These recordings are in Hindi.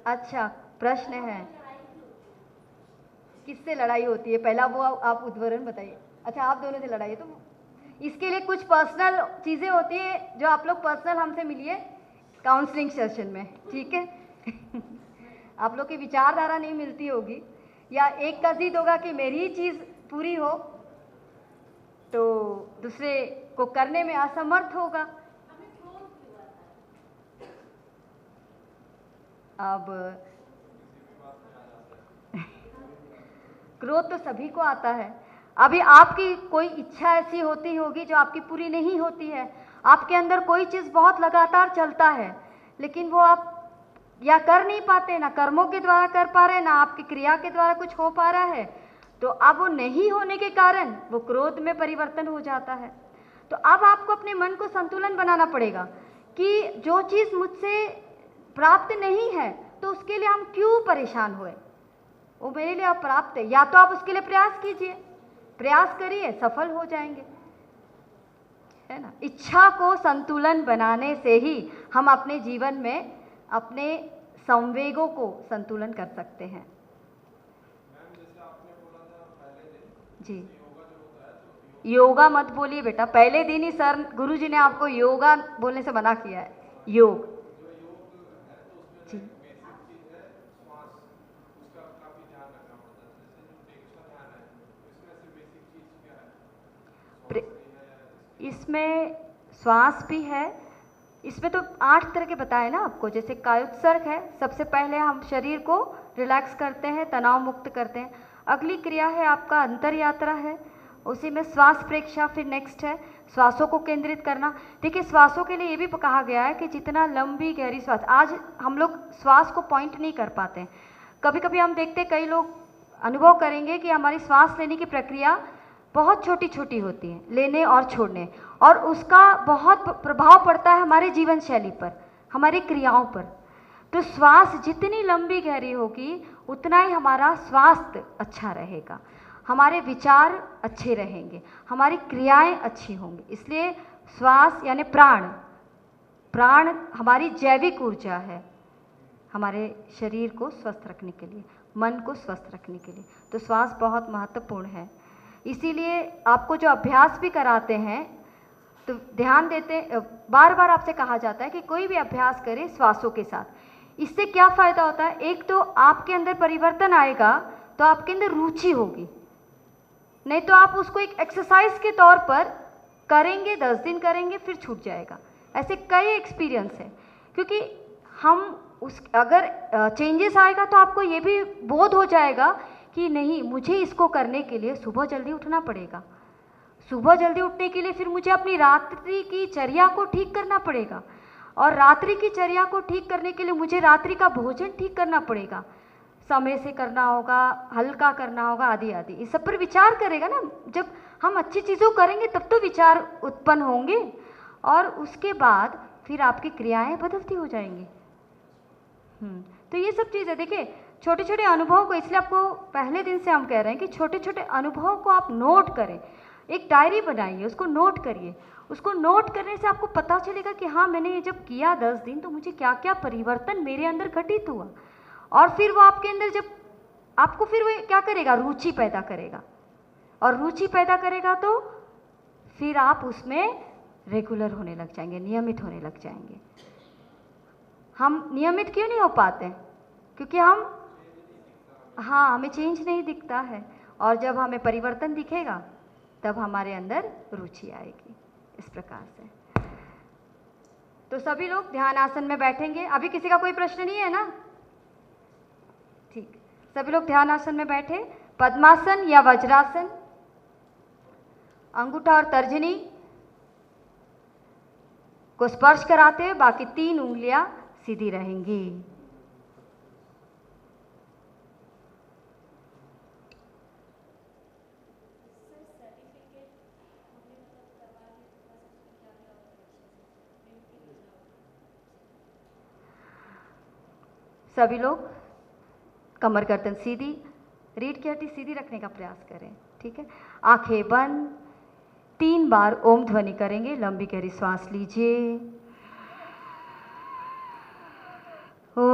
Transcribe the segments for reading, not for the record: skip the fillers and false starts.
अच्छा, प्रश्न है किससे लड़ाई होती है, पहला वो आप उदाहरण बताइए। अच्छा, आप दोनों से लड़ाई है, तो इसके लिए कुछ पर्सनल चीज़ें होती है जो आप लोग पर्सनल हमसे मिलिए काउंसलिंग सेशन में, ठीक है। आप लोग की विचारधारा नहीं मिलती होगी, या एक का जिद होगा कि मेरी ही चीज़ पूरी हो तो दूसरे को करने में असमर्थ होगा। अब क्रोध तो सभी को आता है। अभी आपकी कोई इच्छा ऐसी होती होगी जो आपकी पूरी नहीं होती है, आपके अंदर कोई चीज़ बहुत लगातार चलता है लेकिन वो आप या कर नहीं पाते, ना कर्मों के द्वारा कर पा रहे, ना आपकी क्रिया के द्वारा कुछ हो पा रहा है, तो अब वो नहीं होने के कारण वो क्रोध में परिवर्तन हो जाता है। तो अब आपको अपने मन को संतुलन बनाना पड़ेगा कि जो चीज़ मुझसे प्राप्त नहीं है तो उसके लिए हम क्यों परेशान हुए, वो मेरे लिए अप्राप्त है। या तो आप उसके लिए प्रयास कीजिए, प्रयास करिए, सफल हो जाएंगे, है ना। इच्छा को संतुलन बनाने से ही हम अपने जीवन में अपने संवेगों को संतुलन कर सकते हैं। जी, योगा मत बोलिए बेटा, पहले दिन ही सर गुरुजी ने आपको योगा बोलने से मना किया है। योग जी, इसमें श्वास भी है, इसमें तो 8 तरह के बताए ना आपको। जैसे कायोत्सर्ग है, सबसे पहले हम शरीर को रिलैक्स करते हैं, तनाव मुक्त करते हैं। अगली क्रिया है आपका अंतर यात्रा है, उसी में श्वास प्रेक्षा फिर नेक्स्ट है श्वासों को केंद्रित करना। देखिए, श्वासों के लिए ये भी कहा गया है कि जितना लंबी गहरी श्वास, आज हम लोग श्वास को पॉइंट नहीं कर पाते हैं। कभी कभी हम देखते कई लोग अनुभव करेंगे कि हमारी श्वास लेने की प्रक्रिया बहुत छोटी छोटी होती है, लेने और छोड़ने, और उसका बहुत प्रभाव पड़ता है हमारे जीवन शैली पर, हमारी क्रियाओं पर। तो श्वास जितनी लंबी गहरी होगी उतना ही हमारा स्वास्थ्य अच्छा रहेगा, हमारे विचार अच्छे रहेंगे, हमारी क्रियाएं अच्छी होंगी। इसलिए श्वास यानी प्राण, प्राण हमारी जैविक ऊर्जा है हमारे शरीर को स्वस्थ रखने के लिए, मन को स्वस्थ रखने के लिए। तो श्वास बहुत महत्वपूर्ण है। इसीलिए आपको जो अभ्यास भी कराते हैं तो ध्यान देते, बार बार आपसे कहा जाता है कि कोई भी अभ्यास करें श्वासों के साथ। इससे क्या फ़ायदा होता है, एक तो आपके अंदर परिवर्तन आएगा, तो आपके अंदर रुचि होगी। नहीं तो आप उसको एक एक्सरसाइज के तौर पर करेंगे, 10 दिन करेंगे फिर छूट जाएगा। ऐसे कई एक्सपीरियंस है, क्योंकि हम उस अगर चेंजेस आएगा तो आपको ये भी बोध हो जाएगा कि नहीं, मुझे इसको करने के लिए सुबह जल्दी उठना पड़ेगा। सुबह जल्दी उठने के लिए फिर मुझे अपनी रात्रि की चर्या को ठीक करना पड़ेगा, और रात्रि की चर्या को ठीक करने के लिए मुझे रात्रि का भोजन ठीक करना पड़ेगा, समय से करना होगा, हल्का करना होगा, आदि आदि। इस सब पर विचार करेगा ना। जब हम अच्छी चीज़ों करेंगे तब तो विचार उत्पन्न होंगे, और उसके बाद फिर आपकी क्रियाएं बदलती हो जाएंगी। तो ये सब चीज़ है। देखिए, छोटे छोटे अनुभव को, इसलिए आपको पहले दिन से हम कह रहे हैं कि छोटे छोटे अनुभव को आप नोट करें, एक डायरी बनाइए, उसको नोट करिए। उसको नोट करने से आपको पता चलेगा कि हाँ, मैंने ये जब किया 10 दिन तो मुझे क्या क्या परिवर्तन मेरे अंदर घटित हुआ। और फिर वो आपके अंदर जब आपको फिर वो क्या करेगा, रुचि पैदा करेगा, और रुचि पैदा करेगा तो फिर आप उसमें रेगुलर होने लग जाएंगे, नियमित होने लग जाएंगे। हम नियमित क्यों नहीं हो पाते? क्योंकि हाँ, हमें चेंज नहीं दिखता है, और जब हमें परिवर्तन दिखेगा तब हमारे अंदर रुचि आएगी। इस प्रकार से तो सभी लोग ध्यान आसन में बैठेंगे। अभी किसी का कोई प्रश्न नहीं है ना? ठीक, सभी लोग ध्यान आसन में बैठे। पद्मासन या वज्रासन, अंगूठा और तर्जनी को स्पर्श कराते हुए बाकी 3 उंगलियां सीधी रहेंगी। सभी लोग कमर गर्दन सीधी, रीढ़ की हड्डी सीधी रखने का प्रयास करें, ठीक है। आंखें बंद, 3 बार ओम ध्वनि करेंगे। लंबी गहरी श्वास लीजिए। ओ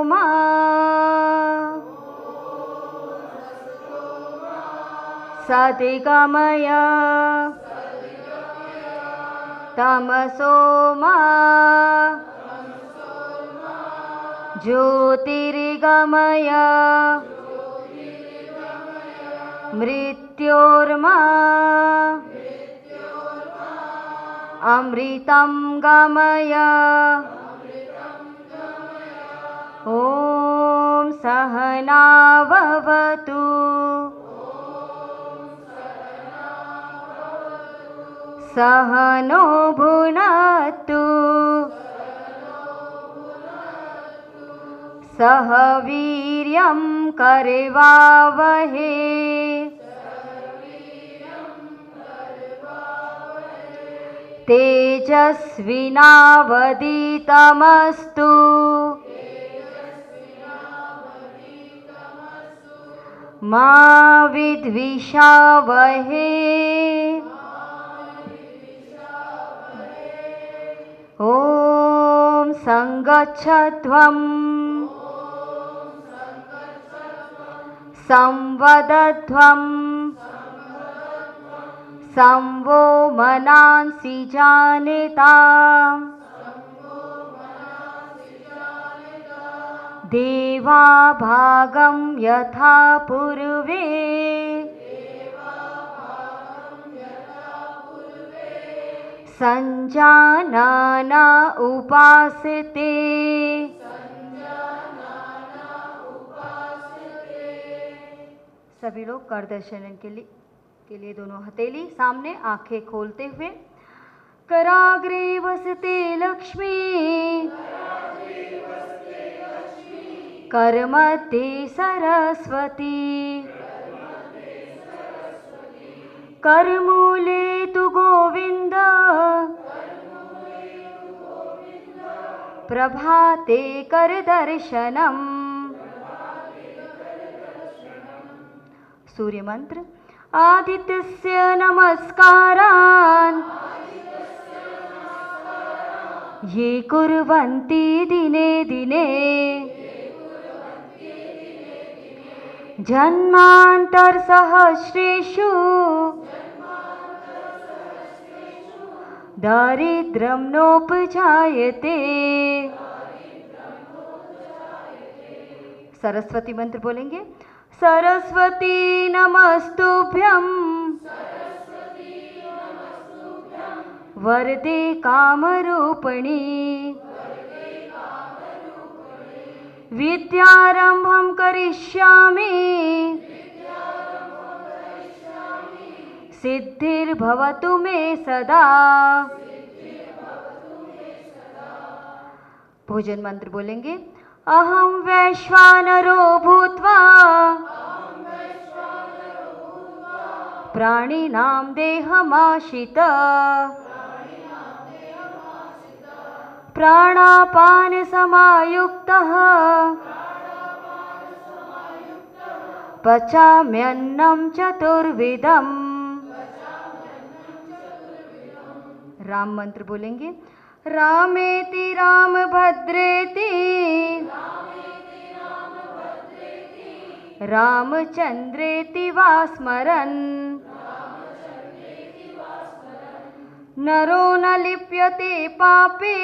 मा सद्गमय तमसो मा ज्योतिर्गमय मृत्योर्मा अमृतं गमय। ॐ सहना भवतु सहनो भुनक्तु सह वीर्यं करवावहे तेजस्विनावधीतमस्तु मा विद्विषावहे। ॐ संगच्छध्वं संवदध्वं संवो मनांसि जानिताम् देवा भागं यथा पूर्वे संजानाना उपासते। सभी लोग कर दर्शन के लिए दोनों हथेली सामने, आंखें खोलते हुए। कराग्रे वसते लक्ष्मी करमध्ये सरस्वती करमूले तु गोविंद प्रभाते कर दर्शनम्। सूर्य मंत्र। आदित्यस्य नमस्कारान् ये कुर्वन्ति दिने दिने जन्मान्तरसहस्रेषु दारिद्र्यं नोपजायते। सरस्वती मंत्र बोलेंगे। सरस्वती नमस्तुभ्यं वरदे कामरूपिणी विद्यारंभं करिष्यामि सिद्धिर्भवतु मे सदा। भोजन मंत्र बोलेंगे। अहं वैश्वानरो भूत्वा प्राणिनां देहमाश्रित प्राणापान समायुक्तः पचाम्यन्नं चतुर्विधम्। राम मंत्र बोलेंगे। रामेति रामभद्रेति रामचंद्रेति वा स्मरन् नरो न लिप्यते पापे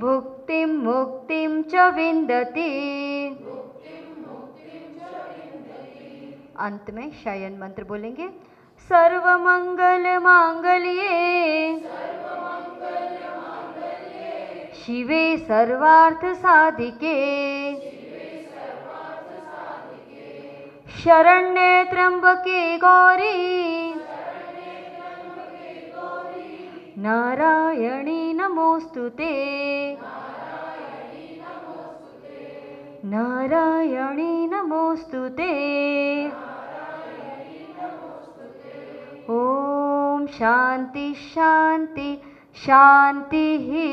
भुक्तिं मुक्तिं च विन्दति। अंत में शयन मंत्र बोलेंगे। सर्वमंगल मांगल्ये शिवे सर्वार्थ साधिके शरण्ये त्र्यंबके गौरी नारायणी नमोस्तुते नारायणी नमोस्तुते। ओम शांति शांति शांति ही।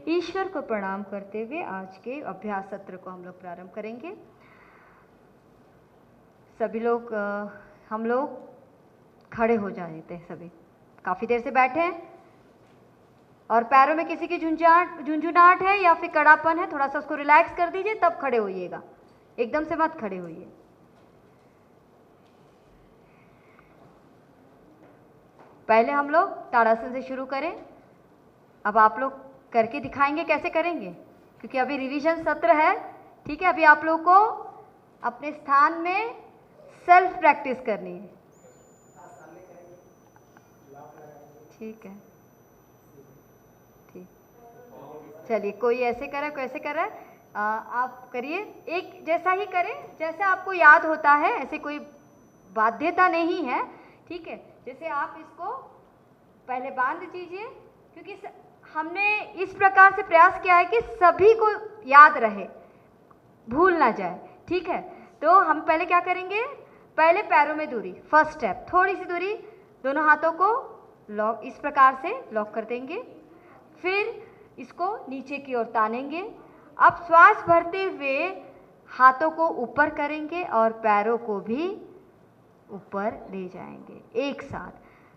ईश्वर को प्रणाम करते हुए आज के अभ्यास सत्र को हम लोग प्रारंभ करेंगे। सभी लोग हम लोग खड़े हो जाते हैं सभी। काफ़ी देर से बैठे हैं और पैरों में किसी की झुंझुनाहट है या फिर कड़ापन है, थोड़ा सा उसको रिलैक्स कर दीजिए, तब खड़े होइएगा, एकदम से मत खड़े होइए। पहले हम लोग ताड़ासन से शुरू करें। अब आप लोग करके दिखाएंगे कैसे करेंगे, क्योंकि अभी रिवीजन सत्र है, ठीक है। अभी आप लोग को अपने स्थान में सेल्फ प्रैक्टिस करनी है, ठीक है। ठीक, चलिए, कोई ऐसे कर रहा है, कोई ऐसे कर रहा है, आप करिए, एक जैसा ही करें जैसे आपको याद होता है, ऐसे कोई बाध्यता नहीं है, ठीक है। जैसे आप इसको पहले बांध दीजिए, क्योंकि हमने इस प्रकार से प्रयास किया है कि सभी को याद रहे, भूल ना जाए, ठीक है। तो हम पहले क्या करेंगे, पहले पैरों में दूरी, फर्स्ट स्टेप, थोड़ी सी दूरी, दोनों हाथों को लॉक इस प्रकार से लॉक कर देंगे, फिर इसको नीचे की ओर तानेंगे। अब श्वास भरते हुए हाथों को ऊपर करेंगे और पैरों को भी ऊपर ले जाएंगे एक साथ।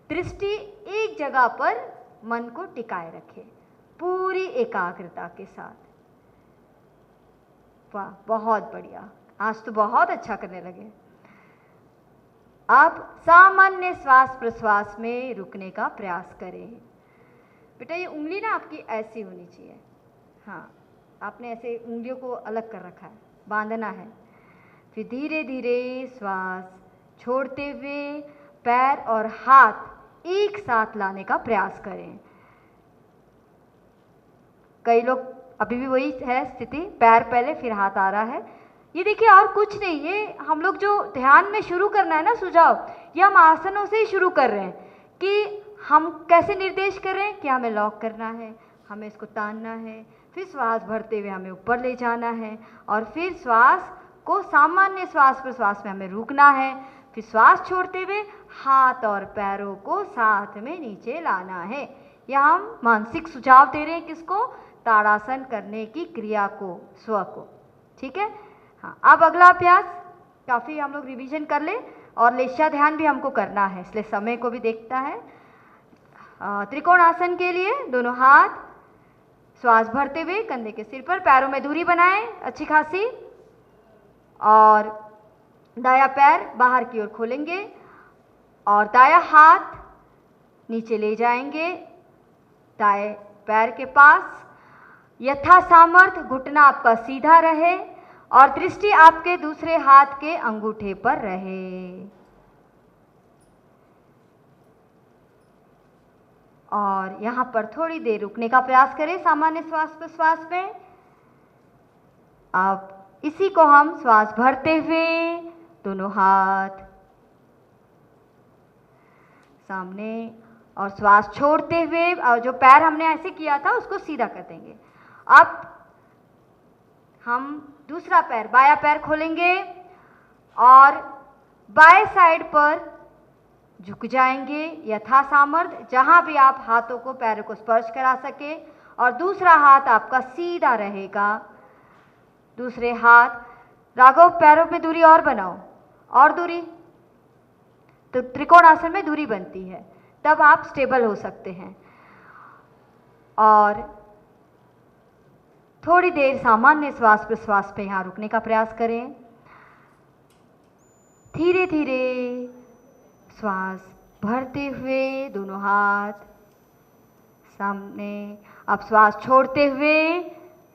दृष्टि एक जगह पर मन को टिकाए रखें, पूरी एकाग्रता के साथ। वाह, बहुत बढ़िया, आज तो बहुत अच्छा करने लगे। अब सामान्य श्वास प्रश्वास में रुकने का प्रयास करें। बेटा ये उंगली ना आपकी ऐसी होनी चाहिए, हाँ, आपने ऐसे उंगलियों को अलग कर रखा है, बांधना है। फिर धीरे धीरे श्वास छोड़ते हुए पैर और हाथ एक साथ लाने का प्रयास करें। कई लोग अभी भी वही है स्थिति, पैर पहले फिर हाथ आ रहा है। ये देखिए और कुछ नहीं, ये हम लोग जो ध्यान में शुरू करना है ना सुझाव, ये हम आसनों से ही शुरू कर रहे हैं कि हम कैसे निर्देश कर रहे हैं कि हमें लॉक करना है, हमें इसको तानना है, फिर श्वास भरते हुए हमें ऊपर ले जाना है और फिर श्वास को सामान्य श्वास प्रश्वास में हमें रुकना है, फिर श्वास छोड़ते हुए हाथ और पैरों को साथ में नीचे लाना है। यह हम मानसिक सुझाव दे रहे हैं किसको, ताड़ासन करने की क्रिया को, स्व को, ठीक है। हाँ, अब अगला अभ्यास, काफ़ी हम लोग रिवीजन कर ले और लेशा ध्यान भी हमको करना है, इसलिए समय को भी देखता है। त्रिकोण आसन के लिए दोनों हाथ श्वास भरते हुए कंधे के सिर पर, पैरों में दूरी बनाएं अच्छी खासी, और दायां पैर बाहर की ओर खोलेंगे और दायां हाथ नीचे ले जाएंगे दाएं पैर के पास। यथा सामर्थ्य घुटना आपका सीधा रहे और दृष्टि आपके दूसरे हाथ के अंगूठे पर रहे। और यहाँ पर थोड़ी देर रुकने का प्रयास करें सामान्य श्वास प्रश्वास में। अब इसी को हम श्वास भरते हुए दोनों हाथ सामने और श्वास छोड़ते हुए, और जो पैर हमने ऐसे किया था उसको सीधा कर देंगे। अब हम दूसरा पैर, बायां पैर खोलेंगे और बाएं साइड पर झुक जाएंगे यथा सामर्थ्य, जहां भी आप हाथों को पैरों को स्पर्श करा सके, और दूसरा हाथ आपका सीधा रहेगा। दूसरे हाथ, राघव पैरों में दूरी और बनाओ, और दूरी, तो त्रिकोण आसन में दूरी बनती है, तब आप स्टेबल हो सकते हैं। और थोड़ी देर सामान्य श्वास प्रश्वास पे यहाँ रुकने का प्रयास करें। धीरे धीरे श्वास भरते हुए दोनों हाथ सामने। अब श्वास छोड़ते हुए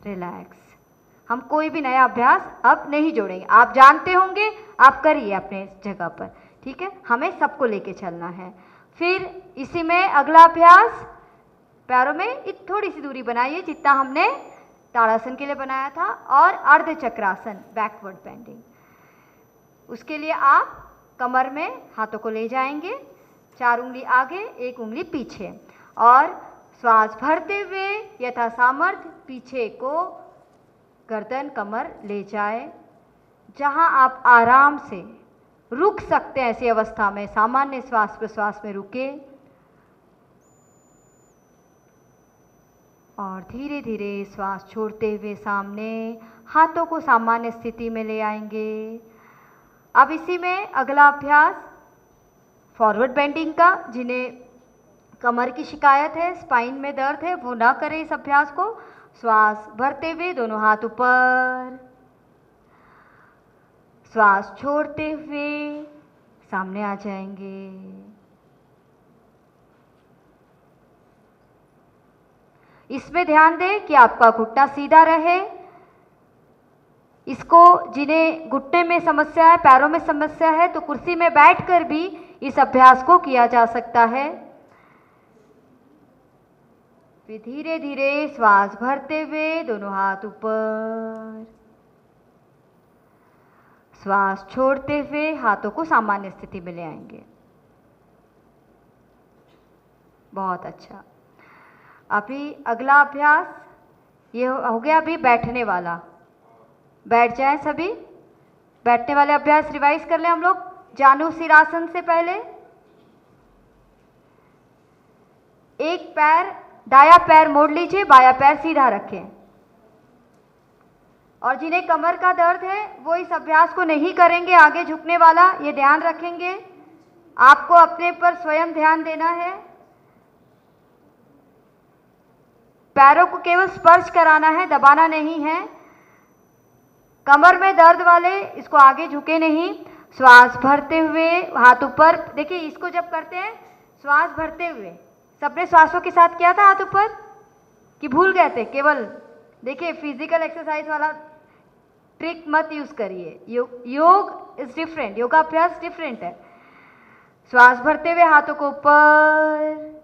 रिलैक्स। हम कोई भी नया अभ्यास अब नहीं जोड़ेंगे, आप जानते होंगे, आप करिए अपने जगह पर, ठीक है। हमें सबको लेके चलना है। फिर इसी में अगला अभ्यास, पैरों में थोड़ी सी दूरी बनाइए जितना हमने ताड़ासन के लिए बनाया था, और अर्ध चक्रासन बैकवर्ड बेंडिंग। उसके लिए आप कमर में हाथों को ले जाएंगे, 4 उंगली आगे 1 उंगली पीछे, और श्वास भरते हुए यथा सामर्थ्य पीछे को गर्दन कमर ले जाए। जहां आप आराम से रुक सकते हैं ऐसी अवस्था में सामान्य श्वास प्रश्वास में रुके, और धीरे धीरे श्वास छोड़ते हुए सामने हाथों को सामान्य स्थिति में ले आएंगे। अब इसी में अगला अभ्यास फॉरवर्ड बेंडिंग का, जिन्हें कमर की शिकायत है, स्पाइन में दर्द है, वो ना करें इस अभ्यास को। श्वास भरते हुए दोनों हाथ ऊपर, श्वास छोड़ते हुए सामने आ जाएंगे। इसमें ध्यान दें कि आपका घुटना सीधा रहे। इसको जिन्हें घुटने में समस्या है, पैरों में समस्या है, तो कुर्सी में बैठकर भी इस अभ्यास को किया जा सकता है। फिर धीरे धीरे श्वास भरते हुए दोनों हाथ ऊपर, श्वास छोड़ते हुए हाथों को सामान्य स्थिति में ले आएंगे। बहुत अच्छा। अभी अगला अभ्यास ये हो गया अभी बैठने वाला। बैठ जाएं सभी। बैठने वाले अभ्यास रिवाइज कर लें हम लोग। जानु सिरासन से पहले एक पैर, दाया पैर मोड़ लीजिए, बाया पैर सीधा रखें। और जिन्हें कमर का दर्द है वो इस अभ्यास को नहीं करेंगे, आगे झुकने वाला, ये ध्यान रखेंगे। आपको अपने पर स्वयं ध्यान देना है। पैरों को केवल स्पर्श कराना है, दबाना नहीं है। कमर में दर्द वाले इसको आगे झुके नहीं। श्वास भरते हुए हाथ ऊपर। देखिए इसको जब करते हैं श्वास भरते हुए, सबने श्वासों के साथ किया था हाथ ऊपर कि भूल गए थे? केवल देखिए फिजिकल एक्सरसाइज वाला ट्रिक मत यूज करिए। योग इज डिफरेंट, योगाभ्यास डिफरेंट है। श्वास भरते हुए हाथों को ऊपर,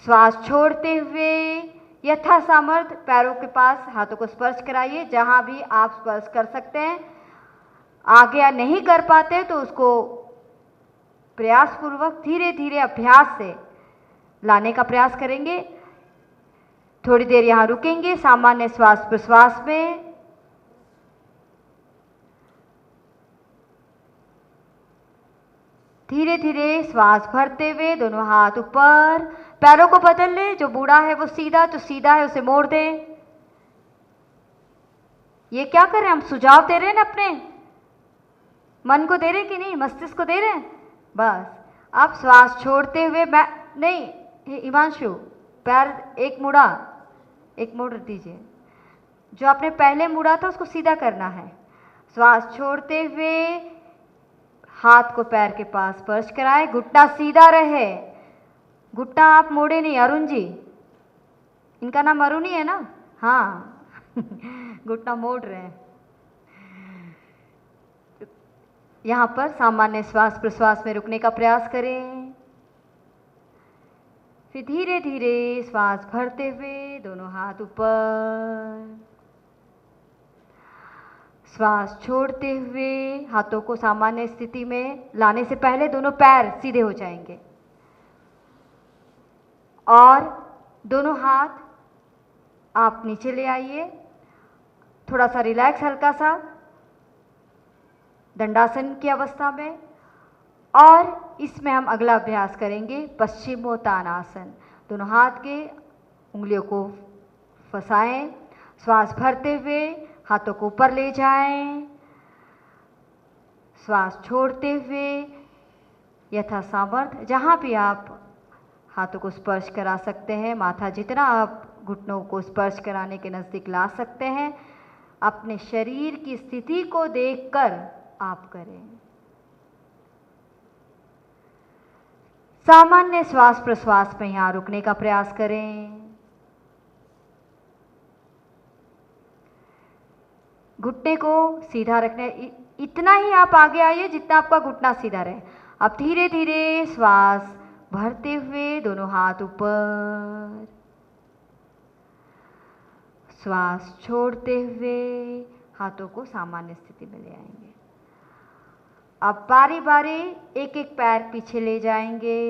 श्वास छोड़ते हुए यथा सामर्थ्य पैरों के पास हाथों को स्पर्श कराइए, जहां भी आप स्पर्श कर सकते हैं। आगे या नहीं कर पाते तो उसको प्रयास पूर्वक धीरे धीरे अभ्यास से लाने का प्रयास करेंगे। थोड़ी देर यहां रुकेंगे सामान्य श्वास प्रश्वास में। धीरे धीरे श्वास भरते हुए दोनों हाथ ऊपर, पैरों को बदल ले। जो बूढ़ा है वो सीधा, जो सीधा है उसे मोड़ दें। ये क्या कर रहे हैं हम? सुझाव दे रहे हैं ना, अपने मन को दे रहे हैं कि नहीं, मस्तिष्क को दे रहे हैं। बस आप श्वास छोड़ते हुए नहीं हिमांशु, पैर एक मुड़ा, एक मोड़ दीजिए। जो आपने पहले मुड़ा था उसको सीधा करना है। श्वास छोड़ते हुए हाथ को पैर के पास स्पर्श कराए, घुटना सीधा रहे। घुटना आप मोड़े नहीं। अरुण जी, इनका नाम अरुण ही है ना? हाँ घुटना मोड़ रहे हैं। यहां पर सामान्य श्वास प्रश्वास में रुकने का प्रयास करें। फिर धीरे धीरे श्वास भरते हुए दोनों हाथ ऊपर, श्वास छोड़ते हुए हाथों को सामान्य स्थिति में लाने से पहले दोनों पैर सीधे हो जाएंगे और दोनों हाथ आप नीचे ले आइए। थोड़ा सा रिलैक्स, हल्का सा दंडासन की अवस्था में। और इसमें हम अगला अभ्यास करेंगे पश्चिमोत्तानासन। दोनों हाथ के उंगलियों को फंसाएं, श्वास भरते हुए हाथों को ऊपर ले जाएं, श्वास छोड़ते हुए यथा सामर्थ्य जहां भी आप हाथों को स्पर्श करा सकते हैं, माथा जितना आप घुटनों को स्पर्श कराने के नज़दीक ला सकते हैं, अपने शरीर की स्थिति को देखकर आप करें। सामान्य श्वास प्रश्वास में यहां रुकने का प्रयास करें। घुटने को सीधा रखना, इतना ही आप आगे आइए जितना आपका घुटना सीधा रहे। अब धीरे धीरे श्वास भरते हुए दोनों हाथ ऊपर, श्वास छोड़ते हुए हाथों को सामान्य स्थिति में ले आएंगे। अब बारी बारी एक एक पैर पीछे ले जाएंगे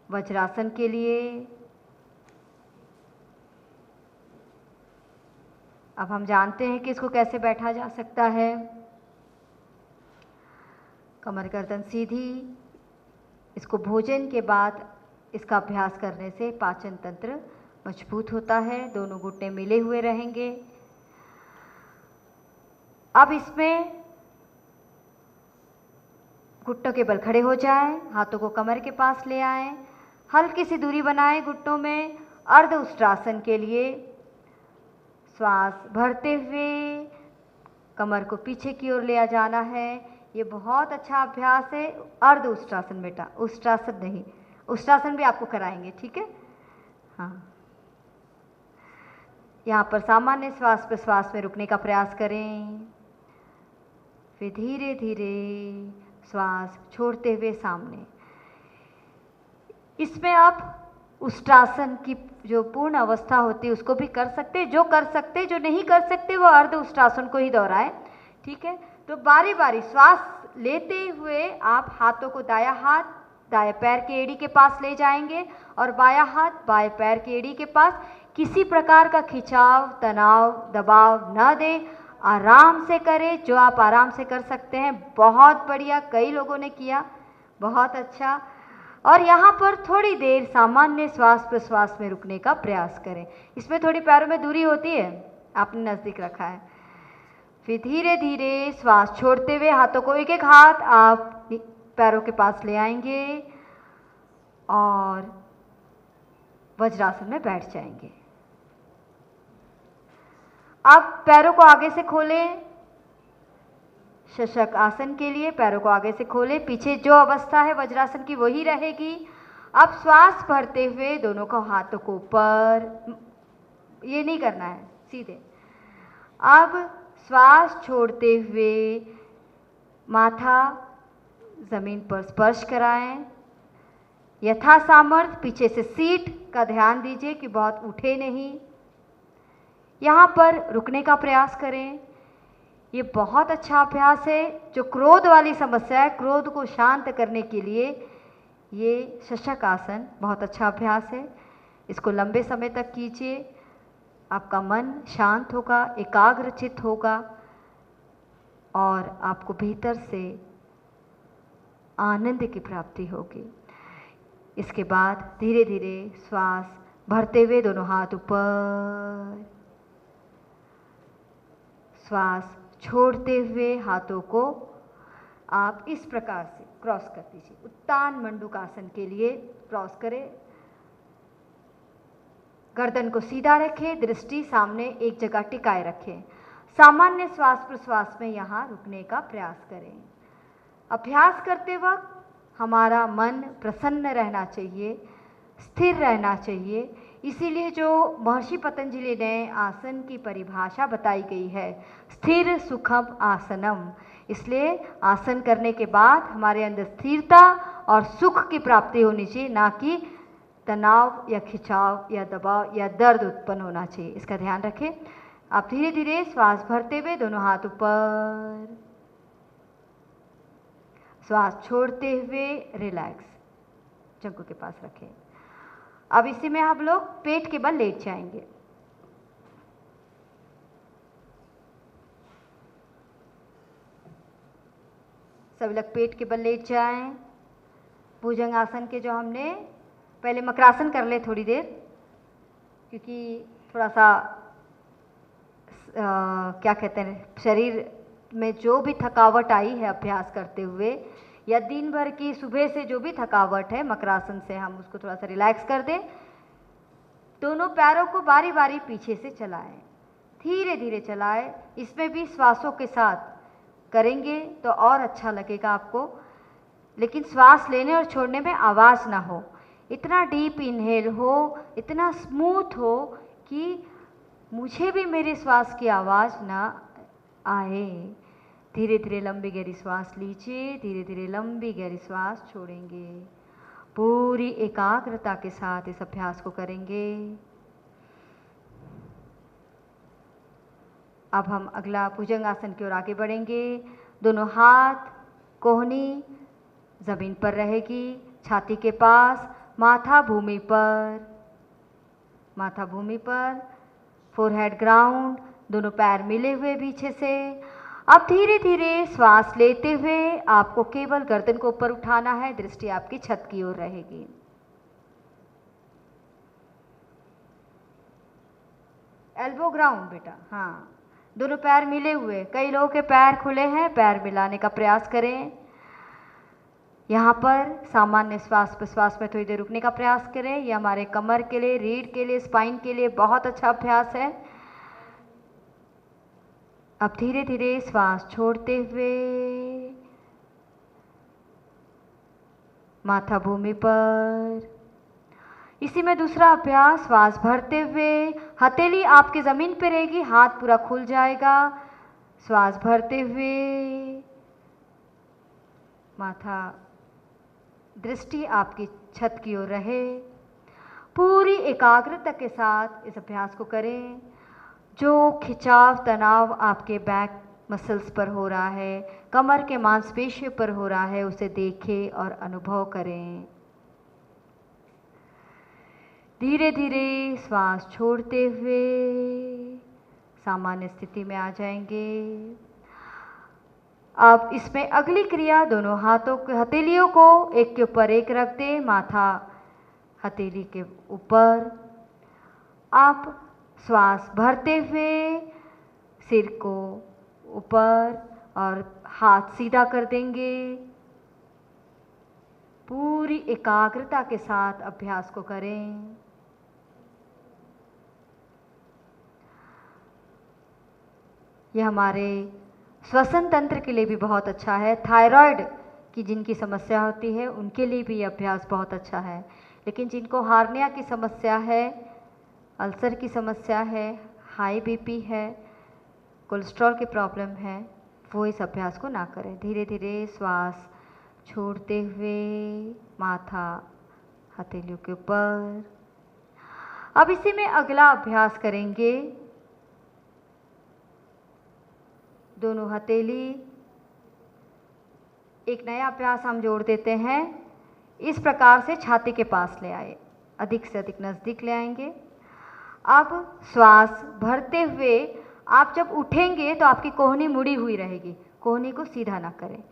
वज्रासन के लिए। अब हम जानते हैं कि इसको कैसे बैठा जा सकता है। कमर गर्दन सीधी। इसको भोजन के बाद इसका अभ्यास करने से पाचन तंत्र मजबूत होता है, दोनों घुटने मिले हुए रहेंगे। अब इसमें घुटनों के बल खड़े हो जाएं, हाथों को कमर के पास ले आएं, हल्की सी दूरी बनाएं घुटनों में। अर्ध उष्ट्रासन के लिए श्वास भरते हुए कमर को पीछे की ओर ले जाना है। ये बहुत अच्छा अभ्यास है। अर्ध उष्ट्रासन बेटा, उष्ट्रासन नहीं, उष्ट्रासन भी आपको कराएंगे, ठीक है। हाँ, यहाँ पर सामान्य श्वास प्रश्वास में रुकने का प्रयास करें, फिर धीरे धीरे श्वास छोड़ते हुए सामने। इसमें आप उष्ट्रासन की जो पूर्ण अवस्था होती है उसको भी कर सकते, जो कर सकते, जो नहीं कर सकते वो अर्ध उष्ट्रासन को ही दोहराएं, ठीक है। तो बारी बारी श्वास लेते हुए आप हाथों को दायां हाथ दाएं पैर के एड़ी के पास ले जाएंगे और बायां हाथ बाएं पैर के एड़ी के पास। किसी प्रकार का खिंचाव, तनाव, दबाव न दें, आराम से करें, जो आप आराम से कर सकते हैं। बहुत बढ़िया, कई लोगों ने किया, बहुत अच्छा। और यहाँ पर थोड़ी देर सामान्य श्वास प्रश्वास में रुकने का प्रयास करें। इसमें थोड़ी पैरों में दूरी होती है, आपने नज़दीक रखा है। फिर धीरे धीरे श्वास छोड़ते हुए हाथों को एक एक हाथ आप पैरों के पास ले आएंगे और वज्रासन में बैठ जाएंगे। अब पैरों को आगे से खोलें, शशक आसन के लिए पैरों को आगे से खोलें। पीछे जो अवस्था है वज्रासन की वही रहेगी। अब श्वास भरते हुए दोनों को हाथों को ऊपर, ये नहीं करना है, सीधे। अब श्वास छोड़ते हुए माथा जमीन पर स्पर्श कराएं। यथा सामर्थ्य पीछे से सीट का ध्यान दीजिए कि बहुत उठे नहीं। यहाँ पर रुकने का प्रयास करें। ये बहुत अच्छा अभ्यास है। जो क्रोध वाली समस्या है, क्रोध को शांत करने के लिए ये शशक आसन बहुत अच्छा अभ्यास है। इसको लंबे समय तक कीजिए, आपका मन शांत होगा, एकाग्रचित होगा और आपको भीतर से आनंद की प्राप्ति होगी। इसके बाद धीरे धीरे श्वास भरते हुए दोनों हाथ ऊपर, श्वास छोड़ते हुए हाथों को आप इस प्रकार से क्रॉस कर दीजिए। उत्तान मंडूकासन के लिए क्रॉस करें। गर्दन को सीधा रखें, दृष्टि सामने एक जगह टिकाए रखें। सामान्य श्वास प्रश्वास में यहाँ रुकने का प्रयास करें। अभ्यास करते वक्त हमारा मन प्रसन्न रहना चाहिए, स्थिर रहना चाहिए। इसीलिए जो महर्षि पतंजलि ने आसन की परिभाषा बताई गई है, स्थिर सुखम आसनम। इसलिए आसन करने के बाद हमारे अंदर स्थिरता और सुख की प्राप्ति होनी चाहिए, ना कि तनाव या खिंचाव या दबाव या दर्द उत्पन्न होना चाहिए। इसका ध्यान रखें। आप धीरे धीरे श्वास भरते हुए दोनों हाथ ऊपर, श्वास छोड़ते हुए रिलैक्स जंघों के पास रखें। अब इसी में हम लोग पेट के बल लेट जाएंगे। सभी लोग पेट के बल लेट जाएं। भुजंग आसन के जो हमने पहले मकरासन कर ले थोड़ी देर, क्योंकि थोड़ा सा क्या कहते हैं, शरीर में जो भी थकावट आई है अभ्यास करते हुए या दिन भर की सुबह से जो भी थकावट है, मकरासन से हम उसको थोड़ा सा रिलैक्स कर दें। दोनों पैरों को बारी बारी पीछे से चलाएं, धीरे धीरे चलाएं। इसमें भी श्वासों के साथ करेंगे तो और अच्छा लगेगा आपको, लेकिन श्वास लेने और छोड़ने में आवाज़ ना हो। इतना डीप इनहेल हो, इतना स्मूथ हो कि मुझे भी मेरे श्वास की आवाज़ ना आए। धीरे धीरे लंबी गहरी श्वास लीजिए, धीरे धीरे लंबी गहरी श्वास छोड़ेंगे। पूरी एकाग्रता के साथ इस अभ्यास को करेंगे। अब हम अगला भुजंगासन की ओर आगे बढ़ेंगे। दोनों हाथ कोहनी जमीन पर रहेगी, छाती के पास, माथा भूमि पर, माथा भूमि पर, फोरहेड ग्राउंड, दोनों पैर मिले हुए पीछे से। अब धीरे धीरे श्वास लेते हुए आपको केवल गर्दन को ऊपर उठाना है, दृष्टि आपकी छत की ओर रहेगी। एल्बो ग्राउंड बेटा, हाँ, दोनों पैर मिले हुए। कई लोगों के पैर खुले हैं, पैर मिलाने का प्रयास करें। यहाँ पर सामान्य श्वास प्रश्वास में थोड़ी देर रुकने का प्रयास करें। यह हमारे कमर के लिए, रीढ़ के लिए, स्पाइन के लिए बहुत अच्छा अभ्यास है। अब धीरे धीरे श्वास छोड़ते हुए माथा भूमि पर। इसी में दूसरा अभ्यास, श्वास भरते हुए हथेली आपकी ज़मीन पे रहेगी, हाथ पूरा खुल जाएगा। श्वास भरते हुए माथा, दृष्टि आपकी छत की ओर रहे। पूरी एकाग्रता के साथ इस अभ्यास को करें। जो खिंचाव, तनाव आपके बैक मसल्स पर हो रहा है, कमर के मांसपेशियों पर हो रहा है, उसे देखें और अनुभव करें। धीरे धीरे श्वास छोड़ते हुए सामान्य स्थिति में आ जाएंगे। अब इसमें अगली क्रिया, दोनों हाथों के हथेलियों को एक के ऊपर एक रख दें, माथा हथेली के ऊपर। आप श्वास भरते हुए सिर को ऊपर और हाथ सीधा कर देंगे। पूरी एकाग्रता के साथ अभ्यास को करें। यह हमारे श्वसन तंत्र के लिए भी बहुत अच्छा है। थायराइड की जिनकी समस्या होती है उनके लिए भी यह अभ्यास बहुत अच्छा है। लेकिन जिनको हार्निया की समस्या है, अल्सर की समस्या है, हाई बीपी है, कोलेस्ट्रॉल की प्रॉब्लम है, वो इस अभ्यास को ना करें। धीरे धीरे श्वास छोड़ते हुए माथा हथेलियों के ऊपर। अब इसी में अगला अभ्यास करेंगे। दोनों हथेली, एक नया अभ्यास हम जोड़ देते हैं। इस प्रकार से छाती के पास ले आए, अधिक से अधिक नज़दीक ले आएंगे। अब श्वास भरते हुए आप जब उठेंगे तो आपकी कोहनी मुड़ी हुई रहेगी, कोहनी को सीधा ना करें।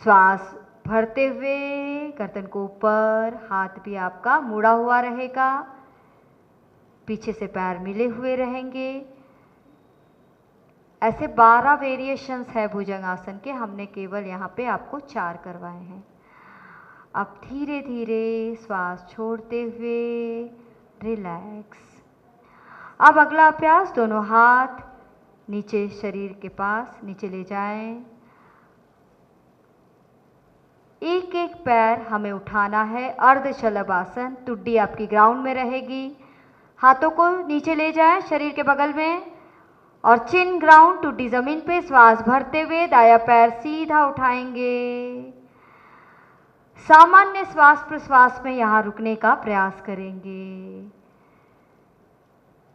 श्वास भरते हुए गर्दन को ऊपर, हाथ भी आपका मुड़ा हुआ रहेगा, पीछे से पैर मिले हुए रहेंगे। ऐसे 12 वेरिएशंस है भुजंगासन के, हमने केवल यहाँ पे आपको 4 करवाए हैं। अब धीरे धीरे श्वास छोड़ते हुए रिलैक्स। अब अगला अभ्यास, दोनों हाथ नीचे शरीर के पास नीचे ले जाएं। एक एक पैर हमें उठाना है, अर्धशलभासन। टुड्डी आपकी ग्राउंड में रहेगी। हाथों को नीचे ले जाएं शरीर के बगल में और चिन ग्राउंड, टुड्डी जमीन पे। श्वास भरते हुए दाया पैर सीधा उठाएंगे। सामान्य श्वास प्रश्वास में यहाँ रुकने का प्रयास करेंगे।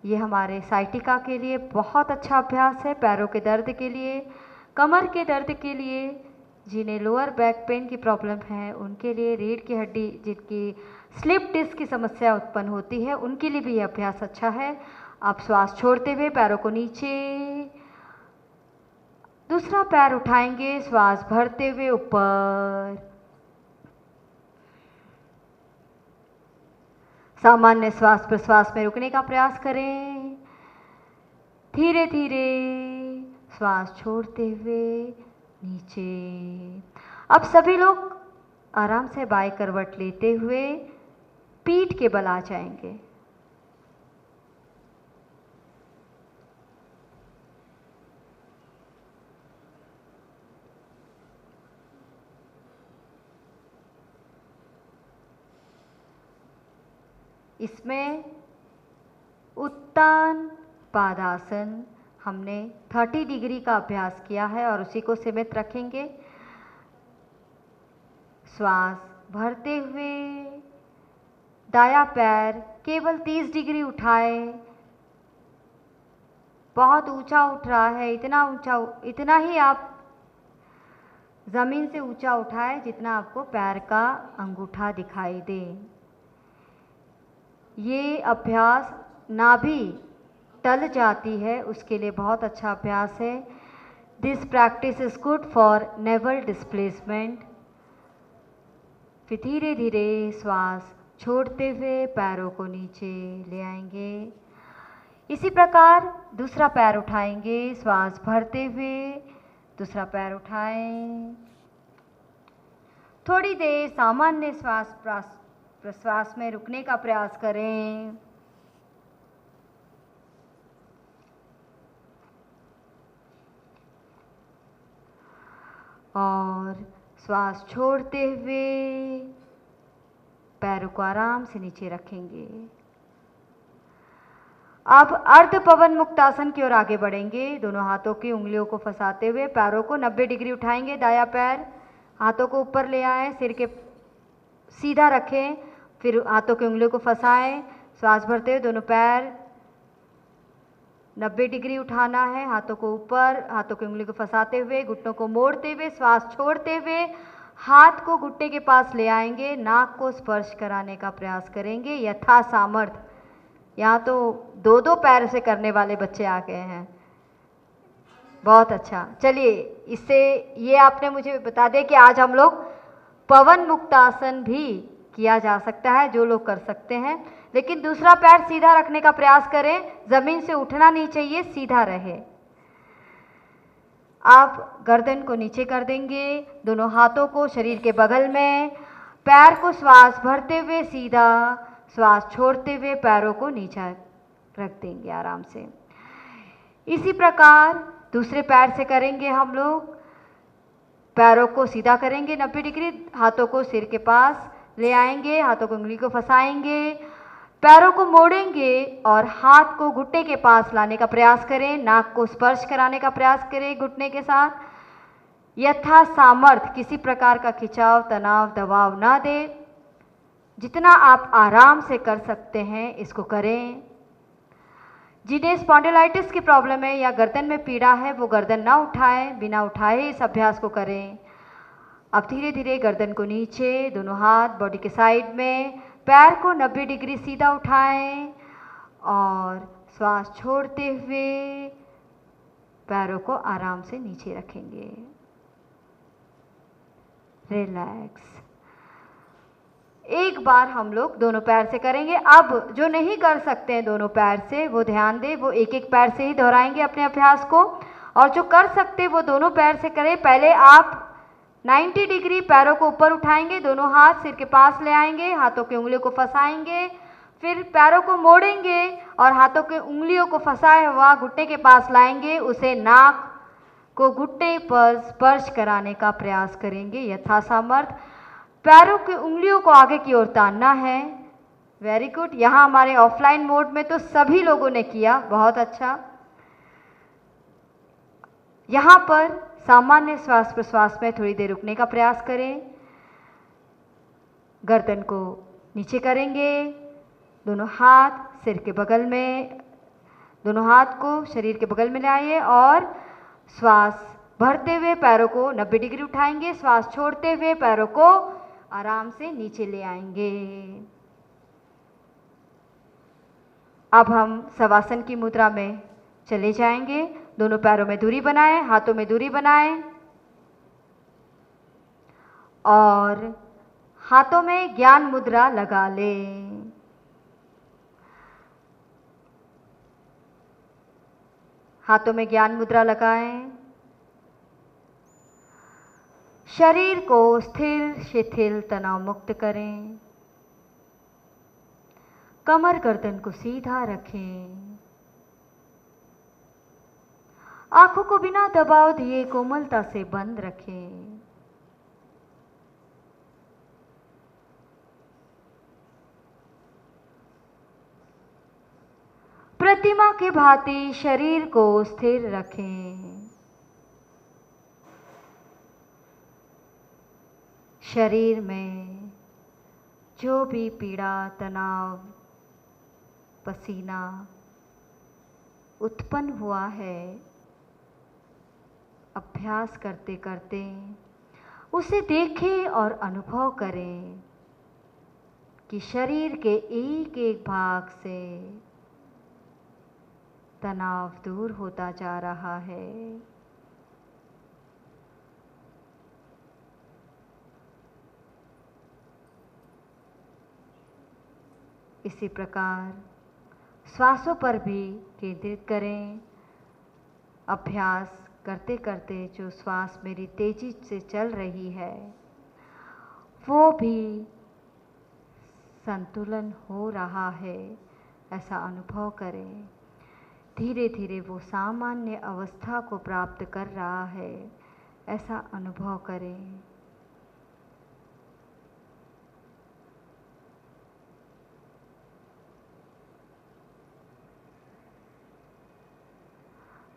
ये हमारे साइटिका के लिए बहुत अच्छा अभ्यास है। पैरों के दर्द के लिए, कमर के दर्द के लिए, जिन्हें लोअर बैक पेन की प्रॉब्लम है उनके लिए, रीढ़ की हड्डी जिनकी स्लिप डिस्क की समस्या उत्पन्न होती है उनके लिए भी यह अभ्यास अच्छा है। आप श्वास छोड़ते हुए पैरों को नीचे, दूसरा पैर उठाएंगे, श्वास भरते हुए ऊपर। सामान्य श्वास प्रश्वास में रुकने का प्रयास करें। धीरे धीरे श्वास छोड़ते हुए नीचे। अब सभी लोग आराम से बाएं करवट लेते हुए पीठ के बल आ जाएंगे। इसमें उत्तान पादासन हमने 30 डिग्री का अभ्यास किया है और उसी को सीमित रखेंगे। श्वास भरते हुए दाया पैर केवल 30 डिग्री उठाए। बहुत ऊंचा उठ रहा है, इतना ऊंचा, इतना ही आप ज़मीन से ऊंचा उठाए जितना आपको पैर का अंगूठा दिखाई दे। ये अभ्यास नाभि टल जाती है उसके लिए बहुत अच्छा अभ्यास है। This practice is good for naval displacement. फिर धीरे धीरे श्वास छोड़ते हुए पैरों को नीचे ले आएंगे। इसी प्रकार दूसरा पैर उठाएंगे, श्वास भरते हुए दूसरा पैर उठाएं, थोड़ी देर सामान्य श्वास प्रश्वास में रुकने का प्रयास करें। और श्वास छोड़ते हुए पैरों को आराम से नीचे रखेंगे। अब अर्ध पवन मुक्तासन की ओर आगे बढ़ेंगे। दोनों हाथों की उंगलियों को फंसाते हुए पैरों को 90 डिग्री उठाएंगे। दायां पैर हाथों को ऊपर ले आएं, सिर के सीधा रखें, फिर हाथों की उंगलियों को फंसाएं। श्वास भरते हुए दोनों पैर 90 डिग्री उठाना है, हाथों को ऊपर, हाथों की उंगली को फंसाते हुए, घुटनों को मोड़ते हुए, श्वास छोड़ते हुए हाथ को घुटने के पास ले आएंगे। नाक को स्पर्श कराने का प्रयास करेंगे यथा सामर्थ्य। यहाँ तो दो दो पैर से करने वाले बच्चे आ गए हैं, बहुत अच्छा। चलिए, इससे ये आपने मुझे बता दें कि आज हम लोग पवन मुक्तासन भी किया जा सकता है, जो लोग कर सकते हैं। लेकिन दूसरा पैर सीधा रखने का प्रयास करें, जमीन से उठना नहीं चाहिए, सीधा रहे। आप गर्दन को नीचे कर देंगे, दोनों हाथों को शरीर के बगल में, पैर को श्वास भरते हुए सीधा, श्वास छोड़ते हुए पैरों को नीचे रख देंगे आराम से। इसी प्रकार दूसरे पैर से करेंगे हम लोग। पैरों को सीधा करेंगे 90 डिग्री, हाथों को सिर के पास ले आएंगे, हाथों को उंगली को फंसाएंगे, पैरों को मोड़ेंगे और हाथ को घुटने के पास लाने का प्रयास करें। नाक को स्पर्श कराने का प्रयास करें घुटने के साथ यथा सामर्थ्य। किसी प्रकार का खिंचाव, तनाव, दबाव ना दें। जितना आप आराम से कर सकते हैं इसको करें। जिन्हें स्पॉन्डिलाइटिस की प्रॉब्लम है या गर्दन में पीड़ा है वो गर्दन ना उठाएं, बिना उठाए इस अभ्यास को करें। अब धीरे धीरे गर्दन को नीचे, दोनों हाथ बॉडी के साइड में, पैर को 90 डिग्री सीधा उठाएं और श्वास छोड़ते हुए पैरों को आराम से नीचे रखेंगे। रिलैक्स। एक बार हम लोग दोनों पैर से करेंगे। अब जो नहीं कर सकते हैं दोनों पैर से वो ध्यान दें, वो एक एक पैर से ही दोहराएंगे अपने अभ्यास को। और जो कर सकते हैं वो दोनों पैर से करें। पहले आप 90 डिग्री पैरों को ऊपर उठाएंगे, दोनों हाथ सिर के पास ले आएंगे, हाथों की उंगलियों को फंसाएंगे, फिर पैरों को मोड़ेंगे और हाथों की उंगलियों को फंसाए हुआ घुटने के पास लाएंगे। उसे नाक को घुटने पर स्पर्श कराने का प्रयास करेंगे यथा सामर्थ्य। पैरों की उंगलियों को आगे की ओर तानना है। Very good. यहाँ हमारे ऑफलाइन मोड में तो सभी लोगों ने किया, बहुत अच्छा। यहाँ पर सामान्य श्वास प्रश्वास में थोड़ी देर रुकने का प्रयास करें। गर्दन को नीचे करेंगे, दोनों हाथ सिर के बगल में, दोनों हाथ को शरीर के बगल में लाइए और श्वास भरते हुए पैरों को 90 डिग्री उठाएंगे। श्वास छोड़ते हुए पैरों को आराम से नीचे ले आएंगे। अब हम शवासन की मुद्रा में चले जाएंगे। दोनों पैरों में दूरी बनाएं, हाथों में दूरी बनाएं और हाथों में ज्ञान मुद्रा लगा लें। हाथों में ज्ञान मुद्रा लगाएं। शरीर को स्थिर, शिथिल, तनाव मुक्त करें। कमर गर्दन को सीधा रखें। आंखों को बिना दबाव दिए कोमलता से बंद रखें। प्रतिमा के भांति शरीर को स्थिर रखें। शरीर में जो भी पीड़ा, तनाव, पसीना उत्पन्न हुआ है, अभ्यास करते करते उसे देखें और अनुभव करें कि शरीर के एक एक भाग से तनाव दूर होता जा रहा है। इसी प्रकार श्वासों पर भी केंद्रित करें। अभ्यास करते करते जो श्वास मेरी तेजी से चल रही है वो भी संतुलन हो रहा है, ऐसा अनुभव करें। धीरे धीरे वो सामान्य अवस्था को प्राप्त कर रहा है, ऐसा अनुभव करें।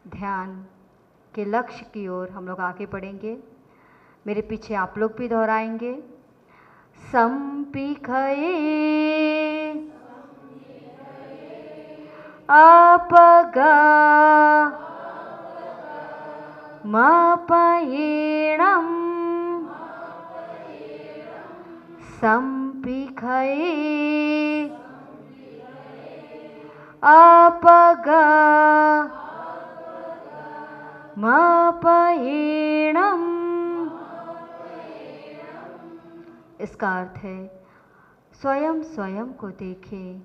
ध्यान के लक्ष्य की ओर हम लोग आगे बढ़ेंगे। मेरे पीछे आप लोग भी दोहराएंगे। संपिखये अपगा मपयेणं संपिखये अपगा मपयेणं। इसका अर्थ है स्वयं स्वयं को देखें,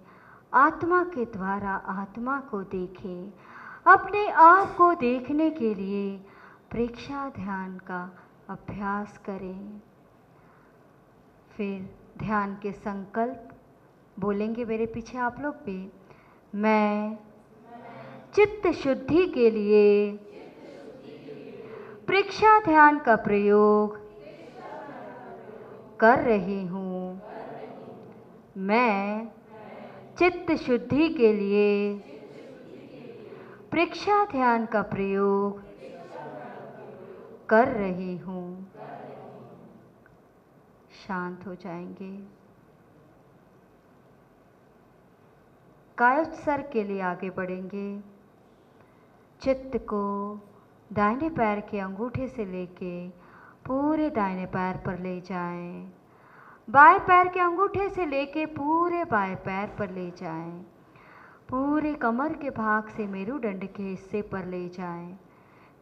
आत्मा के द्वारा आत्मा को देखें। अपने आप को देखने के लिए प्रेक्षा ध्यान का अभ्यास करें। फिर ध्यान के संकल्प बोलेंगे मेरे पीछे आप लोग भी। मैं चित्त शुद्धि के लिए प्रेक्षा ध्यान का प्रयोग कर रही हूँ। मैं चित्त शुद्धि के लिए प्रेक्षा ध्यान का प्रयोग कर रही हूँ। शांत हो जाएंगे। कायोत्सर्ग के लिए आगे बढ़ेंगे। चित्त को दाहिने पैर के अंगूठे से लेके पूरे दाहिने पैर पर ले जाएं। बाएं पैर के अंगूठे से लेके पूरे बाएं पैर पर ले जाएं। पूरे कमर के भाग से मेरुदंड के हिस्से पर ले जाएं।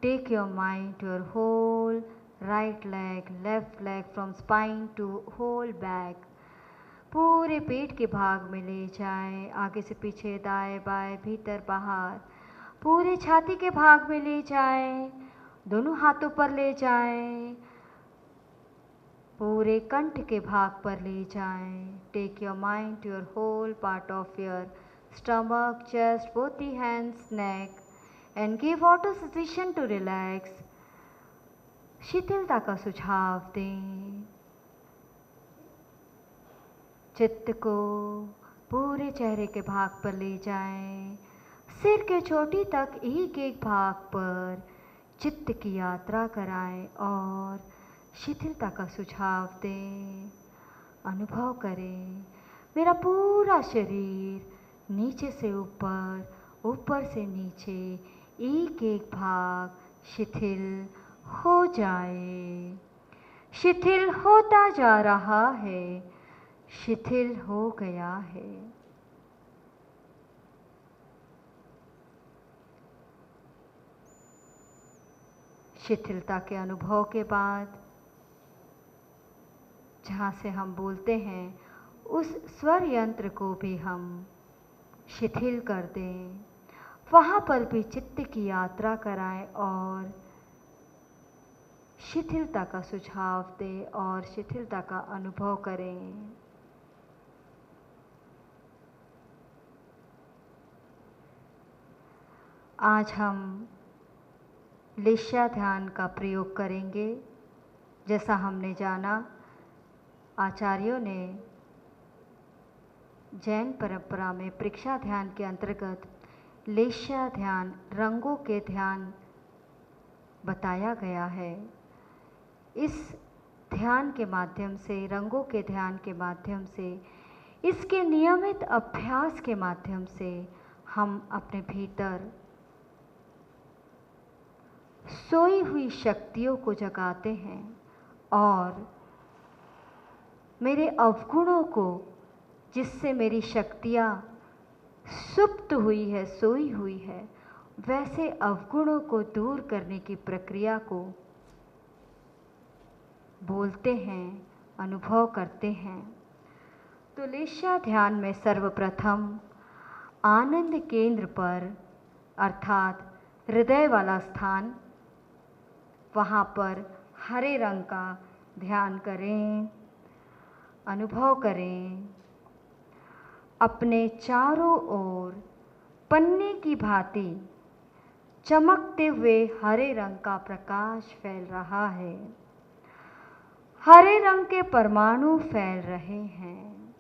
Take your mind to your whole right leg, left leg, from spine to whole back. पूरे पेट के भाग में ले जाएं, आगे से पीछे, दाएं बाएं, भीतर बाहर। पूरे छाती के भाग में ले जाएं, दोनों हाथों पर ले जाएं। पूरे कंठ के भाग पर ले जाएं। Take your mind to your whole part of your stomach, chest, both the hands, neck, and give auto suggestion to relax. शिथिलता का सुझाव दें। चित्त को पूरे चेहरे के भाग पर ले जाएं। सिर के चोटी तक एक एक भाग पर चित्त की यात्रा कराएं और शिथिलता का सुझाव दें। अनुभव करें मेरा पूरा शरीर नीचे से ऊपर, ऊपर से नीचे एक एक भाग शिथिल हो जाए। शिथिल होता जा रहा है, शिथिल हो गया है। शिथिलता के अनुभव के बाद जहाँ से हम बोलते हैं उस स्वर यंत्र को भी हम शिथिल कर दें। वहाँ पर भी चित्त की यात्रा कराएं और शिथिलता का सुझाव दें और शिथिलता का अनुभव करें। आज हम लेश्या ध्यान का प्रयोग करेंगे। जैसा हमने जाना, आचार्यों ने जैन परंपरा में प्रेक्षा ध्यान के अंतर्गत लेश्या ध्यान, रंगों के ध्यान बताया गया है। इस ध्यान के माध्यम से, रंगों के ध्यान के माध्यम से, इसके नियमित अभ्यास के माध्यम से हम अपने भीतर सोई हुई शक्तियों को जगाते हैं और मेरे अवगुणों को, जिससे मेरी शक्तियाँ सुप्त हुई है, सोई हुई है, वैसे अवगुणों को दूर करने की प्रक्रिया को बोलते हैं, अनुभव करते हैं। तो लेश्या ध्यान में सर्वप्रथम आनंद केंद्र पर, अर्थात हृदय वाला स्थान, वहाँ पर हरे रंग का ध्यान करें। अनुभव करें अपने चारों ओर पन्ने की भांति चमकते हुए हरे रंग का प्रकाश फैल रहा है। हरे रंग के परमाणु फैल रहे हैं।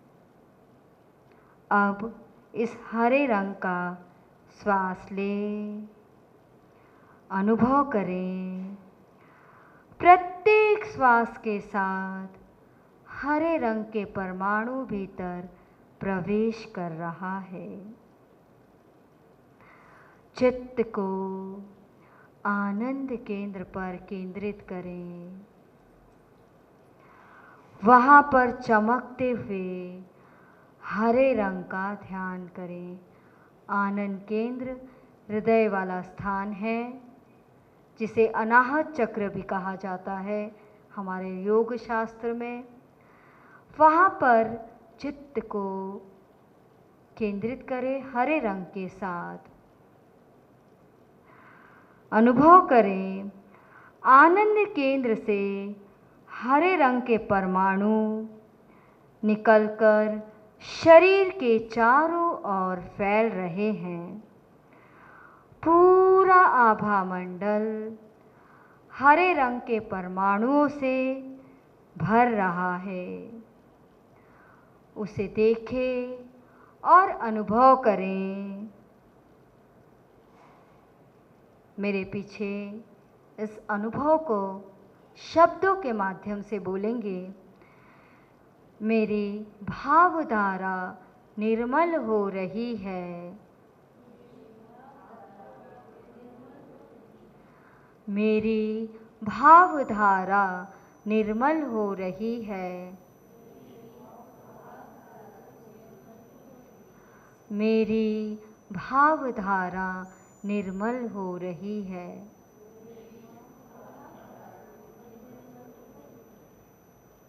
अब इस हरे रंग का श्वास लें, अनुभव करें। प्रत्येक श्वास के साथ हरे रंग के परमाणु भीतर प्रवेश कर रहा है। चित्त को आनंद केंद्र पर केंद्रित करें। वहाँ पर चमकते हुए हरे रंग का ध्यान करें। आनंद केंद्र हृदय वाला स्थान है, जिसे अनाहत चक्र भी कहा जाता है हमारे योग शास्त्र में। वहाँ पर चित्त को केंद्रित करें हरे रंग के साथ। अनुभव करें आनंद केंद्र से हरे रंग के परमाणु निकलकर शरीर के चारों ओर फैल रहे हैं। पूरा आभा मंडल हरे रंग के परमाणुओं से भर रहा है। उसे देखें और अनुभव करें। मेरे पीछे इस अनुभव को शब्दों के माध्यम से बोलेंगे। मेरी भावधारा निर्मल हो रही है। मेरी भावधारा निर्मल हो रही है। मेरी भावधारा निर्मल हो रही है।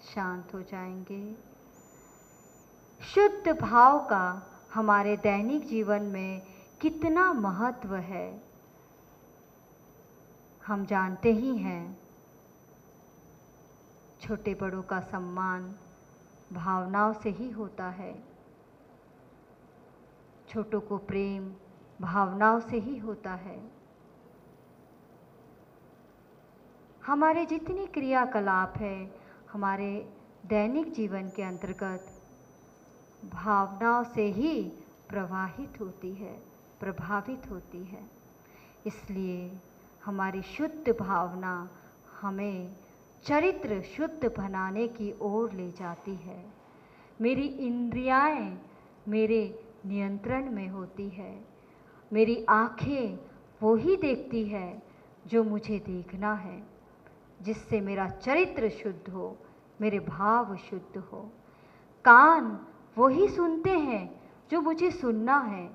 शांत हो जाएंगे। शुद्ध भाव का हमारे दैनिक जीवन में कितना महत्व है हम जानते ही हैं। छोटे बड़ों का सम्मान भावनाओं से ही होता है। छोटों को प्रेम भावनाओं से ही होता है। हमारे जितनी क्रियाकलाप है हमारे दैनिक जीवन के अंतर्गत भावनाओं से ही प्रवाहित होती है, प्रभावित होती है। इसलिए हमारी शुद्ध भावना हमें चरित्र शुद्ध बनाने की ओर ले जाती है। मेरी इंद्रियाएं मेरे नियंत्रण में होती है। मेरी आँखें वो ही देखती है जो मुझे देखना है, जिससे मेरा चरित्र शुद्ध हो, मेरे भाव शुद्ध हो। कान वो ही सुनते हैं जो मुझे सुनना है,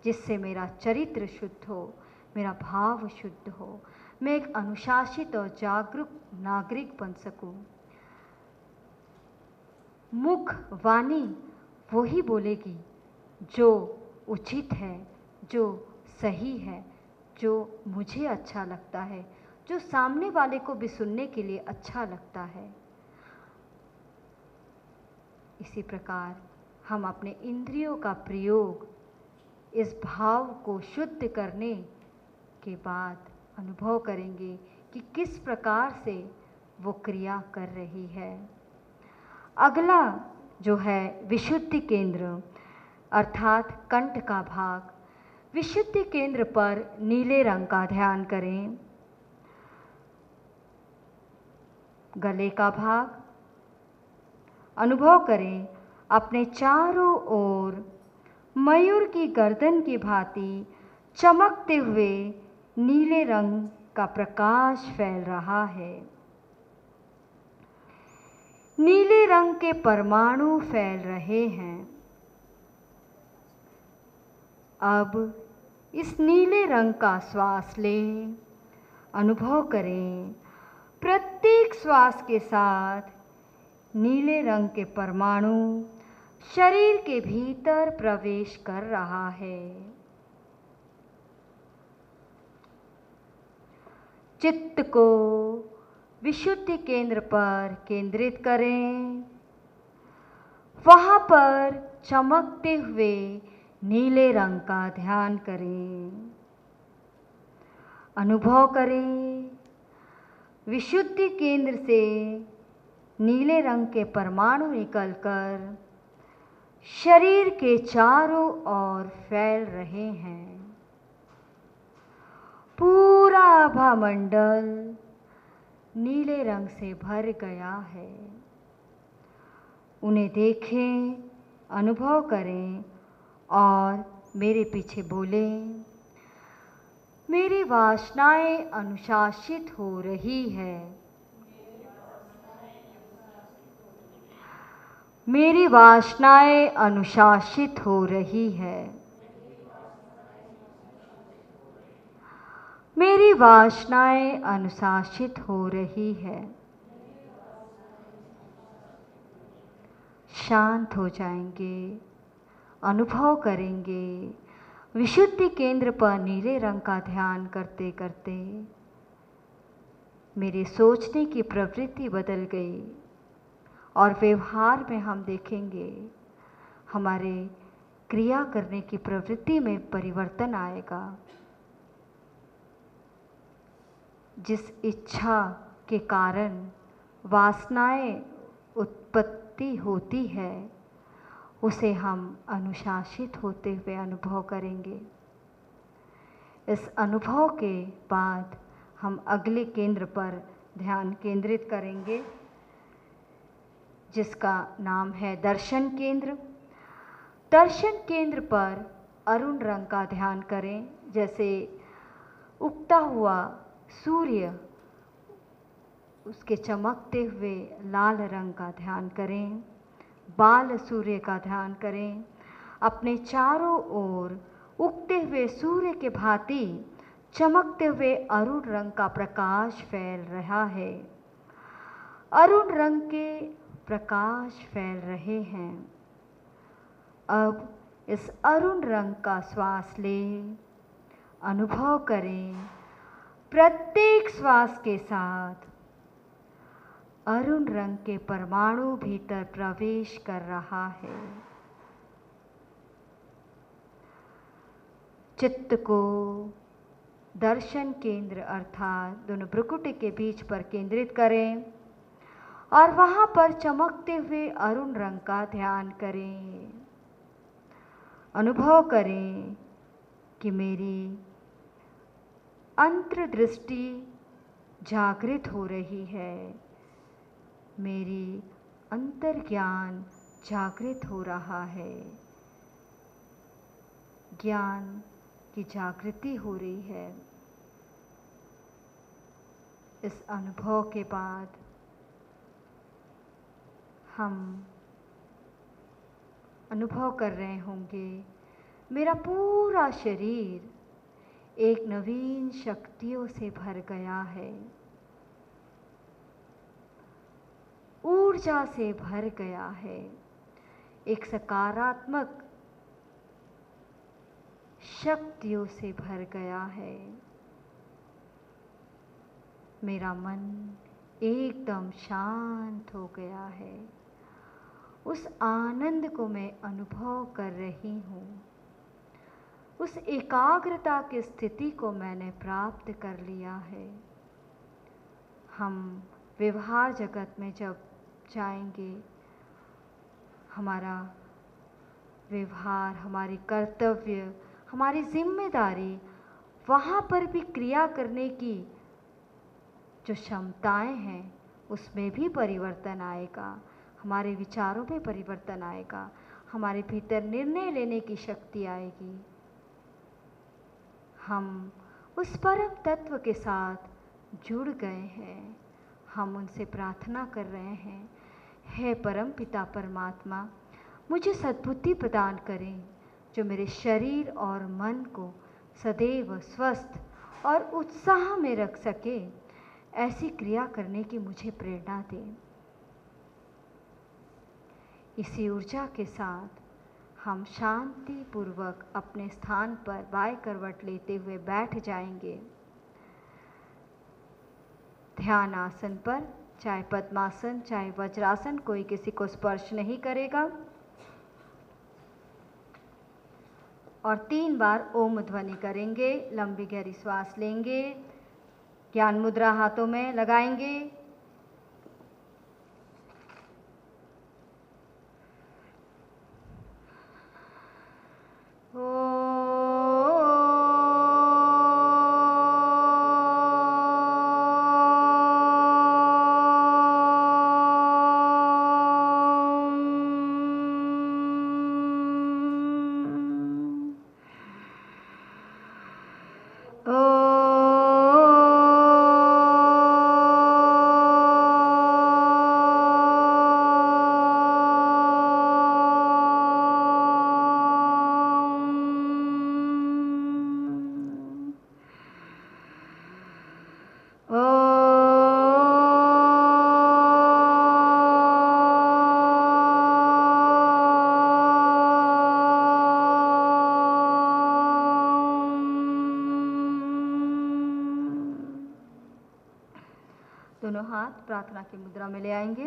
जिससे मेरा चरित्र शुद्ध हो, मेरा भाव शुद्ध हो, मैं एक अनुशासित और जागरूक नागरिक बन सकूं। मुख वाणी वो ही बोलेगी जो उचित है, जो सही है, जो मुझे अच्छा लगता है, जो सामने वाले को भी सुनने के लिए अच्छा लगता है। इसी प्रकार हम अपने इंद्रियों का प्रयोग इस भाव को शुद्ध करने के बाद अनुभव करेंगे कि किस प्रकार से वो क्रिया कर रही है। अगला जो है विशुद्धि केंद्र अर्थात कंठ का भाग। विशुद्धि केंद्र पर नीले रंग का ध्यान करें। गले का भाग अनुभव करें अपने चारों ओर मयूर की गर्दन की भांति चमकते हुए नीले रंग का प्रकाश फैल रहा है। नीले रंग के परमाणु फैल रहे हैं। अब इस नीले रंग का श्वास लें, अनुभव करें। प्रत्येक श्वास के साथ नीले रंग के परमाणु शरीर के भीतर प्रवेश कर रहा है। चित्त को विशुद्धि केंद्र पर केंद्रित करें। वहाँ पर चमकते हुए नीले रंग का ध्यान करें। अनुभव करें विशुद्धि केंद्र से नीले रंग के परमाणु निकलकर शरीर के चारों ओर फैल रहे हैं। पूरा आभामंडल नीले रंग से भर गया है। उन्हें देखें, अनुभव करें और मेरे पीछे बोलें, मेरी वासनाएं अनुशासित हो रही है। मेरी वासनाएं अनुशासित हो रही है। मेरी वासनाएं अनुशासित हो रही है। शांत हो जाएंगे, अनुभव करेंगे विशुद्धि केंद्र पर नीले रंग का ध्यान करते करते मेरे सोचने की प्रवृत्ति बदल गई और व्यवहार में हम देखेंगे हमारे क्रिया करने की प्रवृत्ति में परिवर्तन आएगा। जिस इच्छा के कारण वासनाएं उत्पत्ति होती है उसे हम अनुशासित होते हुए अनुभव करेंगे। इस अनुभव के बाद हम अगले केंद्र पर ध्यान केंद्रित करेंगे जिसका नाम है दर्शन केंद्र। दर्शन केंद्र पर अरुण रंग का ध्यान करें, जैसे उगता हुआ सूर्य, उसके चमकते हुए लाल रंग का ध्यान करें। बाल सूर्य का ध्यान करें। अपने चारों ओर उगते हुए सूर्य के भांति चमकते हुए अरुण रंग का प्रकाश फैल रहा है। अरुण रंग के प्रकाश फैल रहे हैं। अब इस अरुण रंग का श्वास लें, अनुभव करें। प्रत्येक श्वास के साथ अरुण रंग के परमाणु भीतर प्रवेश कर रहा है। चित्त को दर्शन केंद्र अर्थात दोनों भ्रुकुटी के बीच पर केंद्रित करें और वहां पर चमकते हुए अरुण रंग का ध्यान करें। अनुभव करें कि मेरी अंतर्दृष्टि जागृत हो रही है। मेरी अंतर्ज्ञान जागृत हो रहा है। ज्ञान की जागृति हो रही है। इस अनुभव के बाद हम अनुभव कर रहे होंगे मेरा पूरा शरीर एक नवीन शक्तियों से भर गया है, ऊर्जा से भर गया है, एक सकारात्मक शक्तियों से भर गया है। मेरा मन एकदम शांत हो गया है। उस आनंद को मैं अनुभव कर रही हूँ। उस एकाग्रता की स्थिति को मैंने प्राप्त कर लिया है। हम व्यवहार जगत में जब जाएंगे, हमारा व्यवहार, हमारी कर्तव्य, हमारी जिम्मेदारी, वहाँ पर भी क्रिया करने की जो क्षमताएं हैं उसमें भी परिवर्तन आएगा। हमारे विचारों में परिवर्तन आएगा। हमारे भीतर निर्णय लेने की शक्ति आएगी। हम उस परम तत्व के साथ जुड़ गए हैं। हम उनसे प्रार्थना कर रहे हैं, हे परम पिता परमात्मा, मुझे सद्बुद्धि प्रदान करें जो मेरे शरीर और मन को सदैव स्वस्थ और उत्साह में रख सके। ऐसी क्रिया करने की मुझे प्रेरणा दें। इसी ऊर्जा के साथ हम शांति पूर्वक अपने स्थान पर बाएं करवट लेते हुए बैठ जाएंगे। ध्यान आसन पर, चाहे पद्मासन चाहे वज्रासन, कोई किसी को स्पर्श नहीं करेगा। और 3 बार ओम ध्वनि करेंगे। लंबी गहरी श्वास लेंगे, ज्ञान मुद्रा हाथों में लगाएंगे। दोनों हाथ प्रार्थना की मुद्रा में ले आएंगे।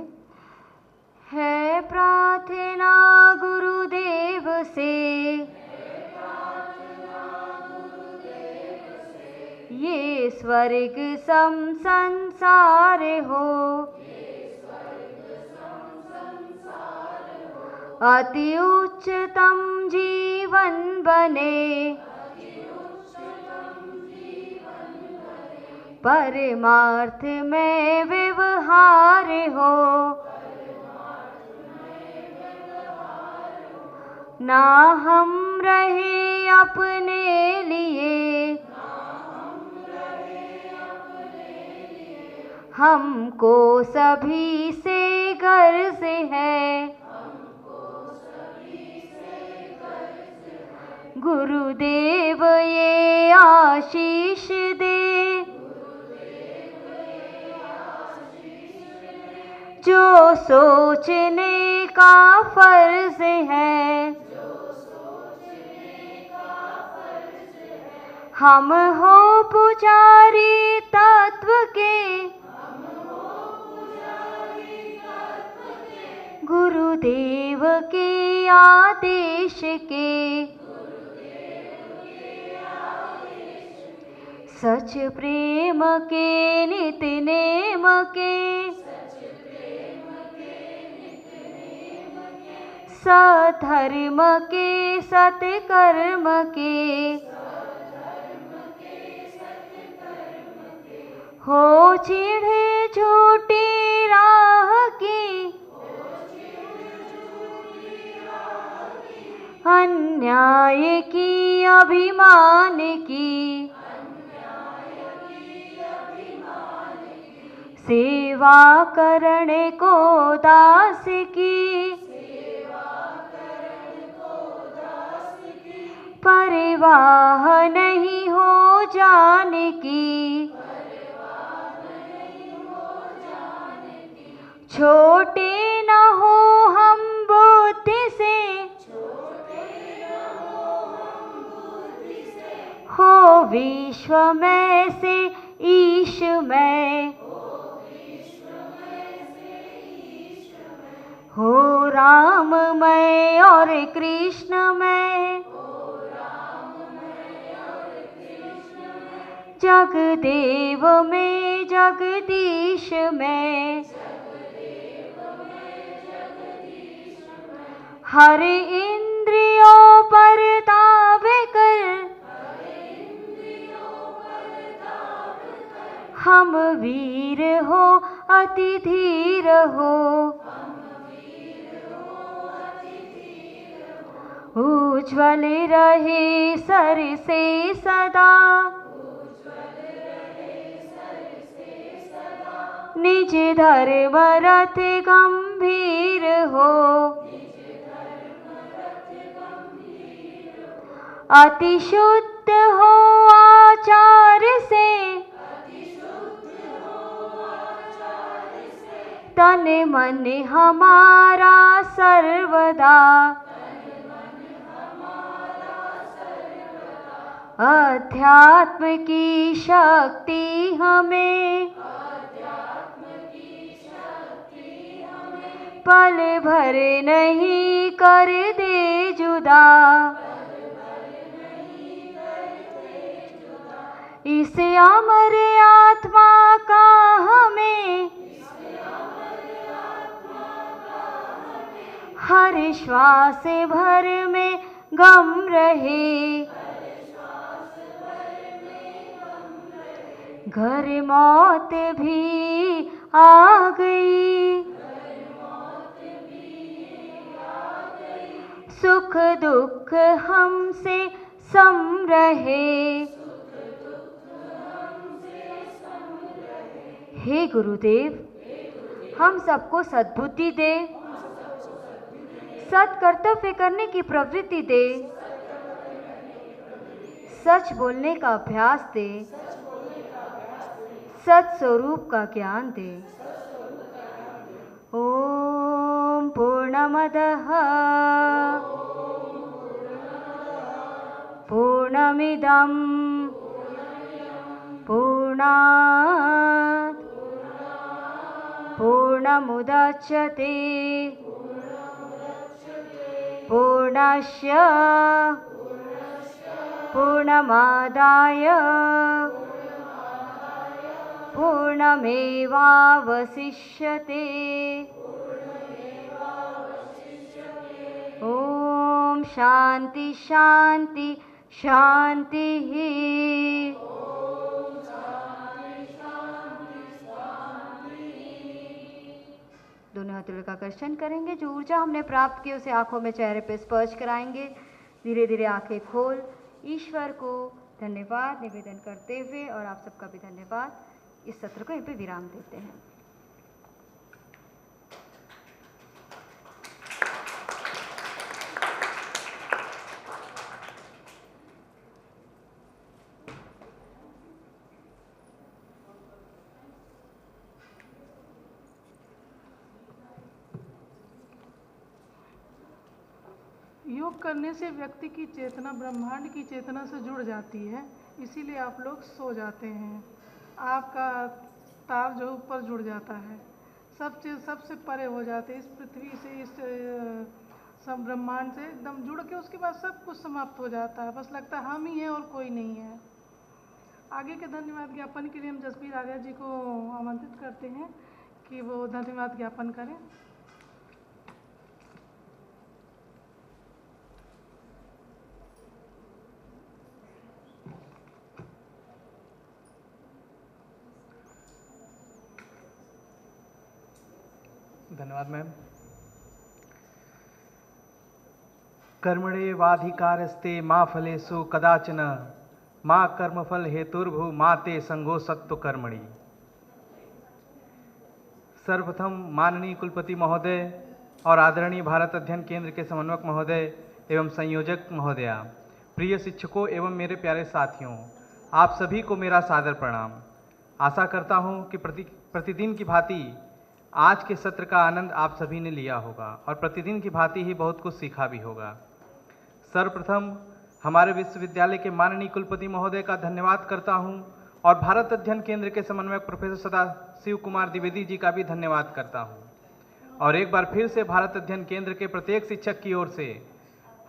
है प्रार्थना गुरुदेव से, ये स्वर्ग सम संसार हो, अति उच्चतम जीवन बने, परमार्थ में व्यवहार हो, ना हम रहे अपने लिए, हमको सभी से गर्ज है, गुरुदेव ये आशीष दे, जो सोचने का फर्ज है, हम हो पुजारी तत्व के, गुरुदेव के आदेश के, सच प्रेम के नित नेम के, सधर्म के सत्कर्म के, हो चिढ़े झूठी राह की, अन्याय की अभिमान की, सेवा करने को दास की, परवाह नहीं हो जाने की, छोटे न हो हम बुद्धि से, हो विश्व में से ईश में, हो राममय और कृष्णमय, जगदेव में जगदीश में, हर इंद्रियों पर ताबे कर, हम वीर हो अति धीर हो, उज्ज्वल रहे सर से सदा, निज धर्म रथ गंभीर हो, अति शुद्ध हो आचार से, तन मन हमारा सर्वदा, अध्यात्म की शक्ति हमें, पल भर नहीं कर दे जुदा, इस अमर आत्मा का हमें हर श्वास भर में गम रहे। घर मौत भी आ गई, सुख दुख हमसे सम रहे। हे गुरुदेव, हम सबको सद्बुद्धि दे, सत कर्तव्य करने की प्रवृत्ति दे, सच बोलने का अभ्यास दे, सत स्वरूप का ज्ञान दे। ओम पूर्णमदः पूर्णमिदं पूर्णात् पूर्णमुदच्यते पूर्णस्य पूर्णमादाय पूर्णमेवावशिष्यते। ओम शांति शांति शांति। दोनों हाथों का आकर्षण करेंगे। जो ऊर्जा हमने प्राप्त की उसे आंखों में, चेहरे पे स्पर्श कराएंगे। धीरे धीरे आंखें खोल ईश्वर को धन्यवाद निवेदन करते हुए और आप सबका भी धन्यवाद, इस सत्र को यहीं पे विराम देते हैं। योग करने से व्यक्ति की चेतना ब्रह्मांड की चेतना से जुड़ जाती है, इसीलिए आप लोग सो जाते हैं। आपका तार जो ऊपर जुड़ जाता है, सब चीज़ सबसे परे हो जाते हैं, इस पृथ्वी से, इस सब ब्रह्मांड से एकदम जुड़ के उसके बाद सब कुछ समाप्त हो जाता है। बस लगता है हम ही हैं और कोई नहीं है। आगे के धन्यवाद ज्ञापन के लिए हम जसबीर आर्या जी को आमंत्रित करते हैं कि वो धन्यवाद ज्ञापन करें। धन्यवाद मैम। कर्मण्येवाधिकारस्ते मा फलेषु कदाचन मा कर्मफल हेतुर्भु मा ते संगो सत्व कर्मणि। सर्वप्रथम माननीय कुलपति महोदय और आदरणीय भारत अध्ययन केंद्र के समन्वयक महोदय एवं संयोजक महोदया, प्रिय शिक्षकों एवं मेरे प्यारे साथियों, आप सभी को मेरा सादर प्रणाम। आशा करता हूं कि प्रतिदिन की भांति आज के सत्र का आनंद आप सभी ने लिया होगा और प्रतिदिन की भांति ही बहुत कुछ सीखा भी होगा। सर्वप्रथम हमारे विश्वविद्यालय के माननीय कुलपति महोदय का धन्यवाद करता हूं और भारत अध्ययन केंद्र के समन्वयक प्रोफेसर सदाशिव कुमार द्विवेदी जी का भी धन्यवाद करता हूं। और एक बार फिर से भारत अध्ययन केंद्र के प्रत्येक शिक्षक की ओर से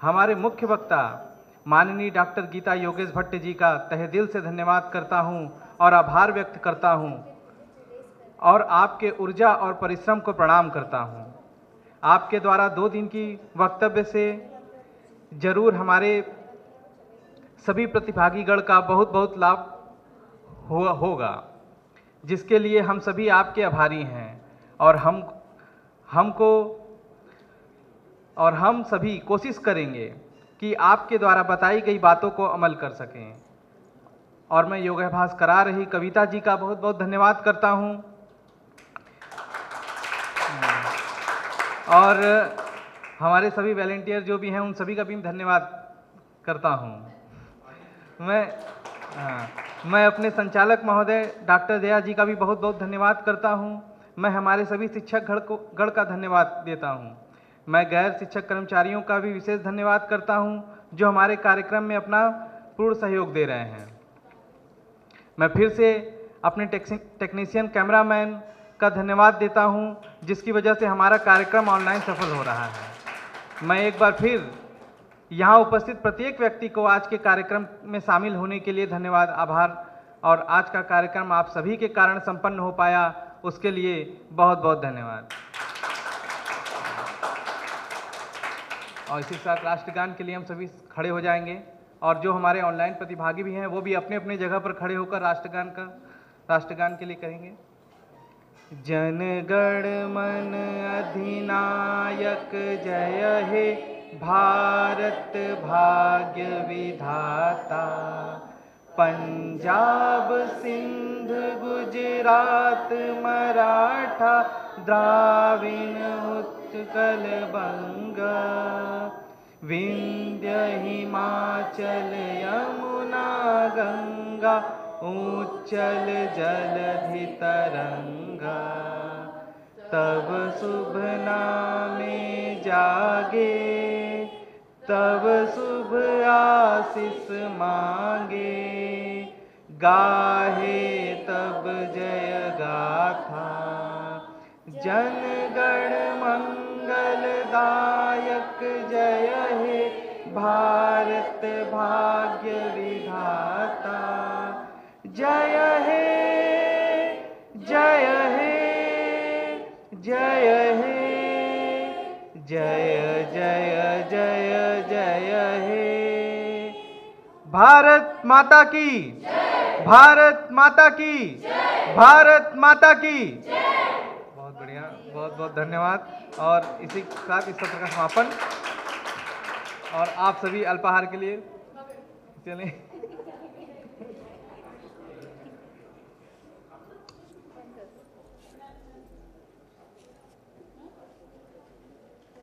हमारे मुख्य वक्ता माननीय डॉक्टर गीता योगेश भट्ट जी का तहे दिल से धन्यवाद करता हूं और आभार व्यक्त करता हूं और आपके ऊर्जा और परिश्रम को प्रणाम करता हूं। आपके द्वारा 2 दिन की वक्तव्य से जरूर हमारे सभी प्रतिभागीगण का बहुत बहुत लाभ होगा, जिसके लिए हम सभी आपके आभारी हैं और हम सभी कोशिश करेंगे कि आपके द्वारा बताई गई बातों को अमल कर सकें। और मैं योगाभ्यास करा रही कविता जी का बहुत बहुत धन्यवाद करता हूं और हमारे सभी वॉलंटियर जो भी हैं उन सभी का भी धन्यवाद करता हूं। मैं अपने संचालक महोदय डॉक्टर दया जी का भी बहुत बहुत धन्यवाद करता हूं। मैं हमारे सभी शिक्षक गण का धन्यवाद देता हूं। मैं गैर शिक्षक कर्मचारियों का भी विशेष धन्यवाद करता हूं जो हमारे कार्यक्रम में अपना पूर्ण सहयोग दे रहे हैं। मैं फिर से अपने टेक्नीशियन कैमरामैन का धन्यवाद देता हूं, जिसकी वजह से हमारा कार्यक्रम ऑनलाइन सफल हो रहा है। मैं एक बार फिर यहाँ उपस्थित प्रत्येक व्यक्ति को आज के कार्यक्रम में शामिल होने के लिए धन्यवाद आभार और आज का कार्यक्रम आप सभी के कारण संपन्न हो पाया, उसके लिए बहुत बहुत धन्यवाद। और इसी के साथ राष्ट्रगान के लिए हम सभी खड़े हो जाएंगे और जो हमारे ऑनलाइन प्रतिभागी भी हैं वो भी अपने अपने जगह पर खड़े होकर राष्ट्रगान के लिए करेंगे। जन गण मन अधिनायक जय हे भारत भाग्य विधाता, पंजाब सिंध गुजरात मराठा द्राविण उत्कल बंगा, विंध्य हिमाचल यमुना गंगा उच्चल जलधि तरंगा, तब शुभ नामे जागे तब शुभ आशीष मांगे, गाहे तब जय गाथा, जन गण मंगलदायक जय हे भारत भाग्य विधाता, जय हे जय हे जय हे जय जय जय जय हे। भारत माता की, भारत माता की, भारत माता की। बहुत बढ़िया, बहुत बहुत धन्यवाद। और इसी के साथ इस सत्र का समापन और आप सभी अल्पाहार के लिए चलें।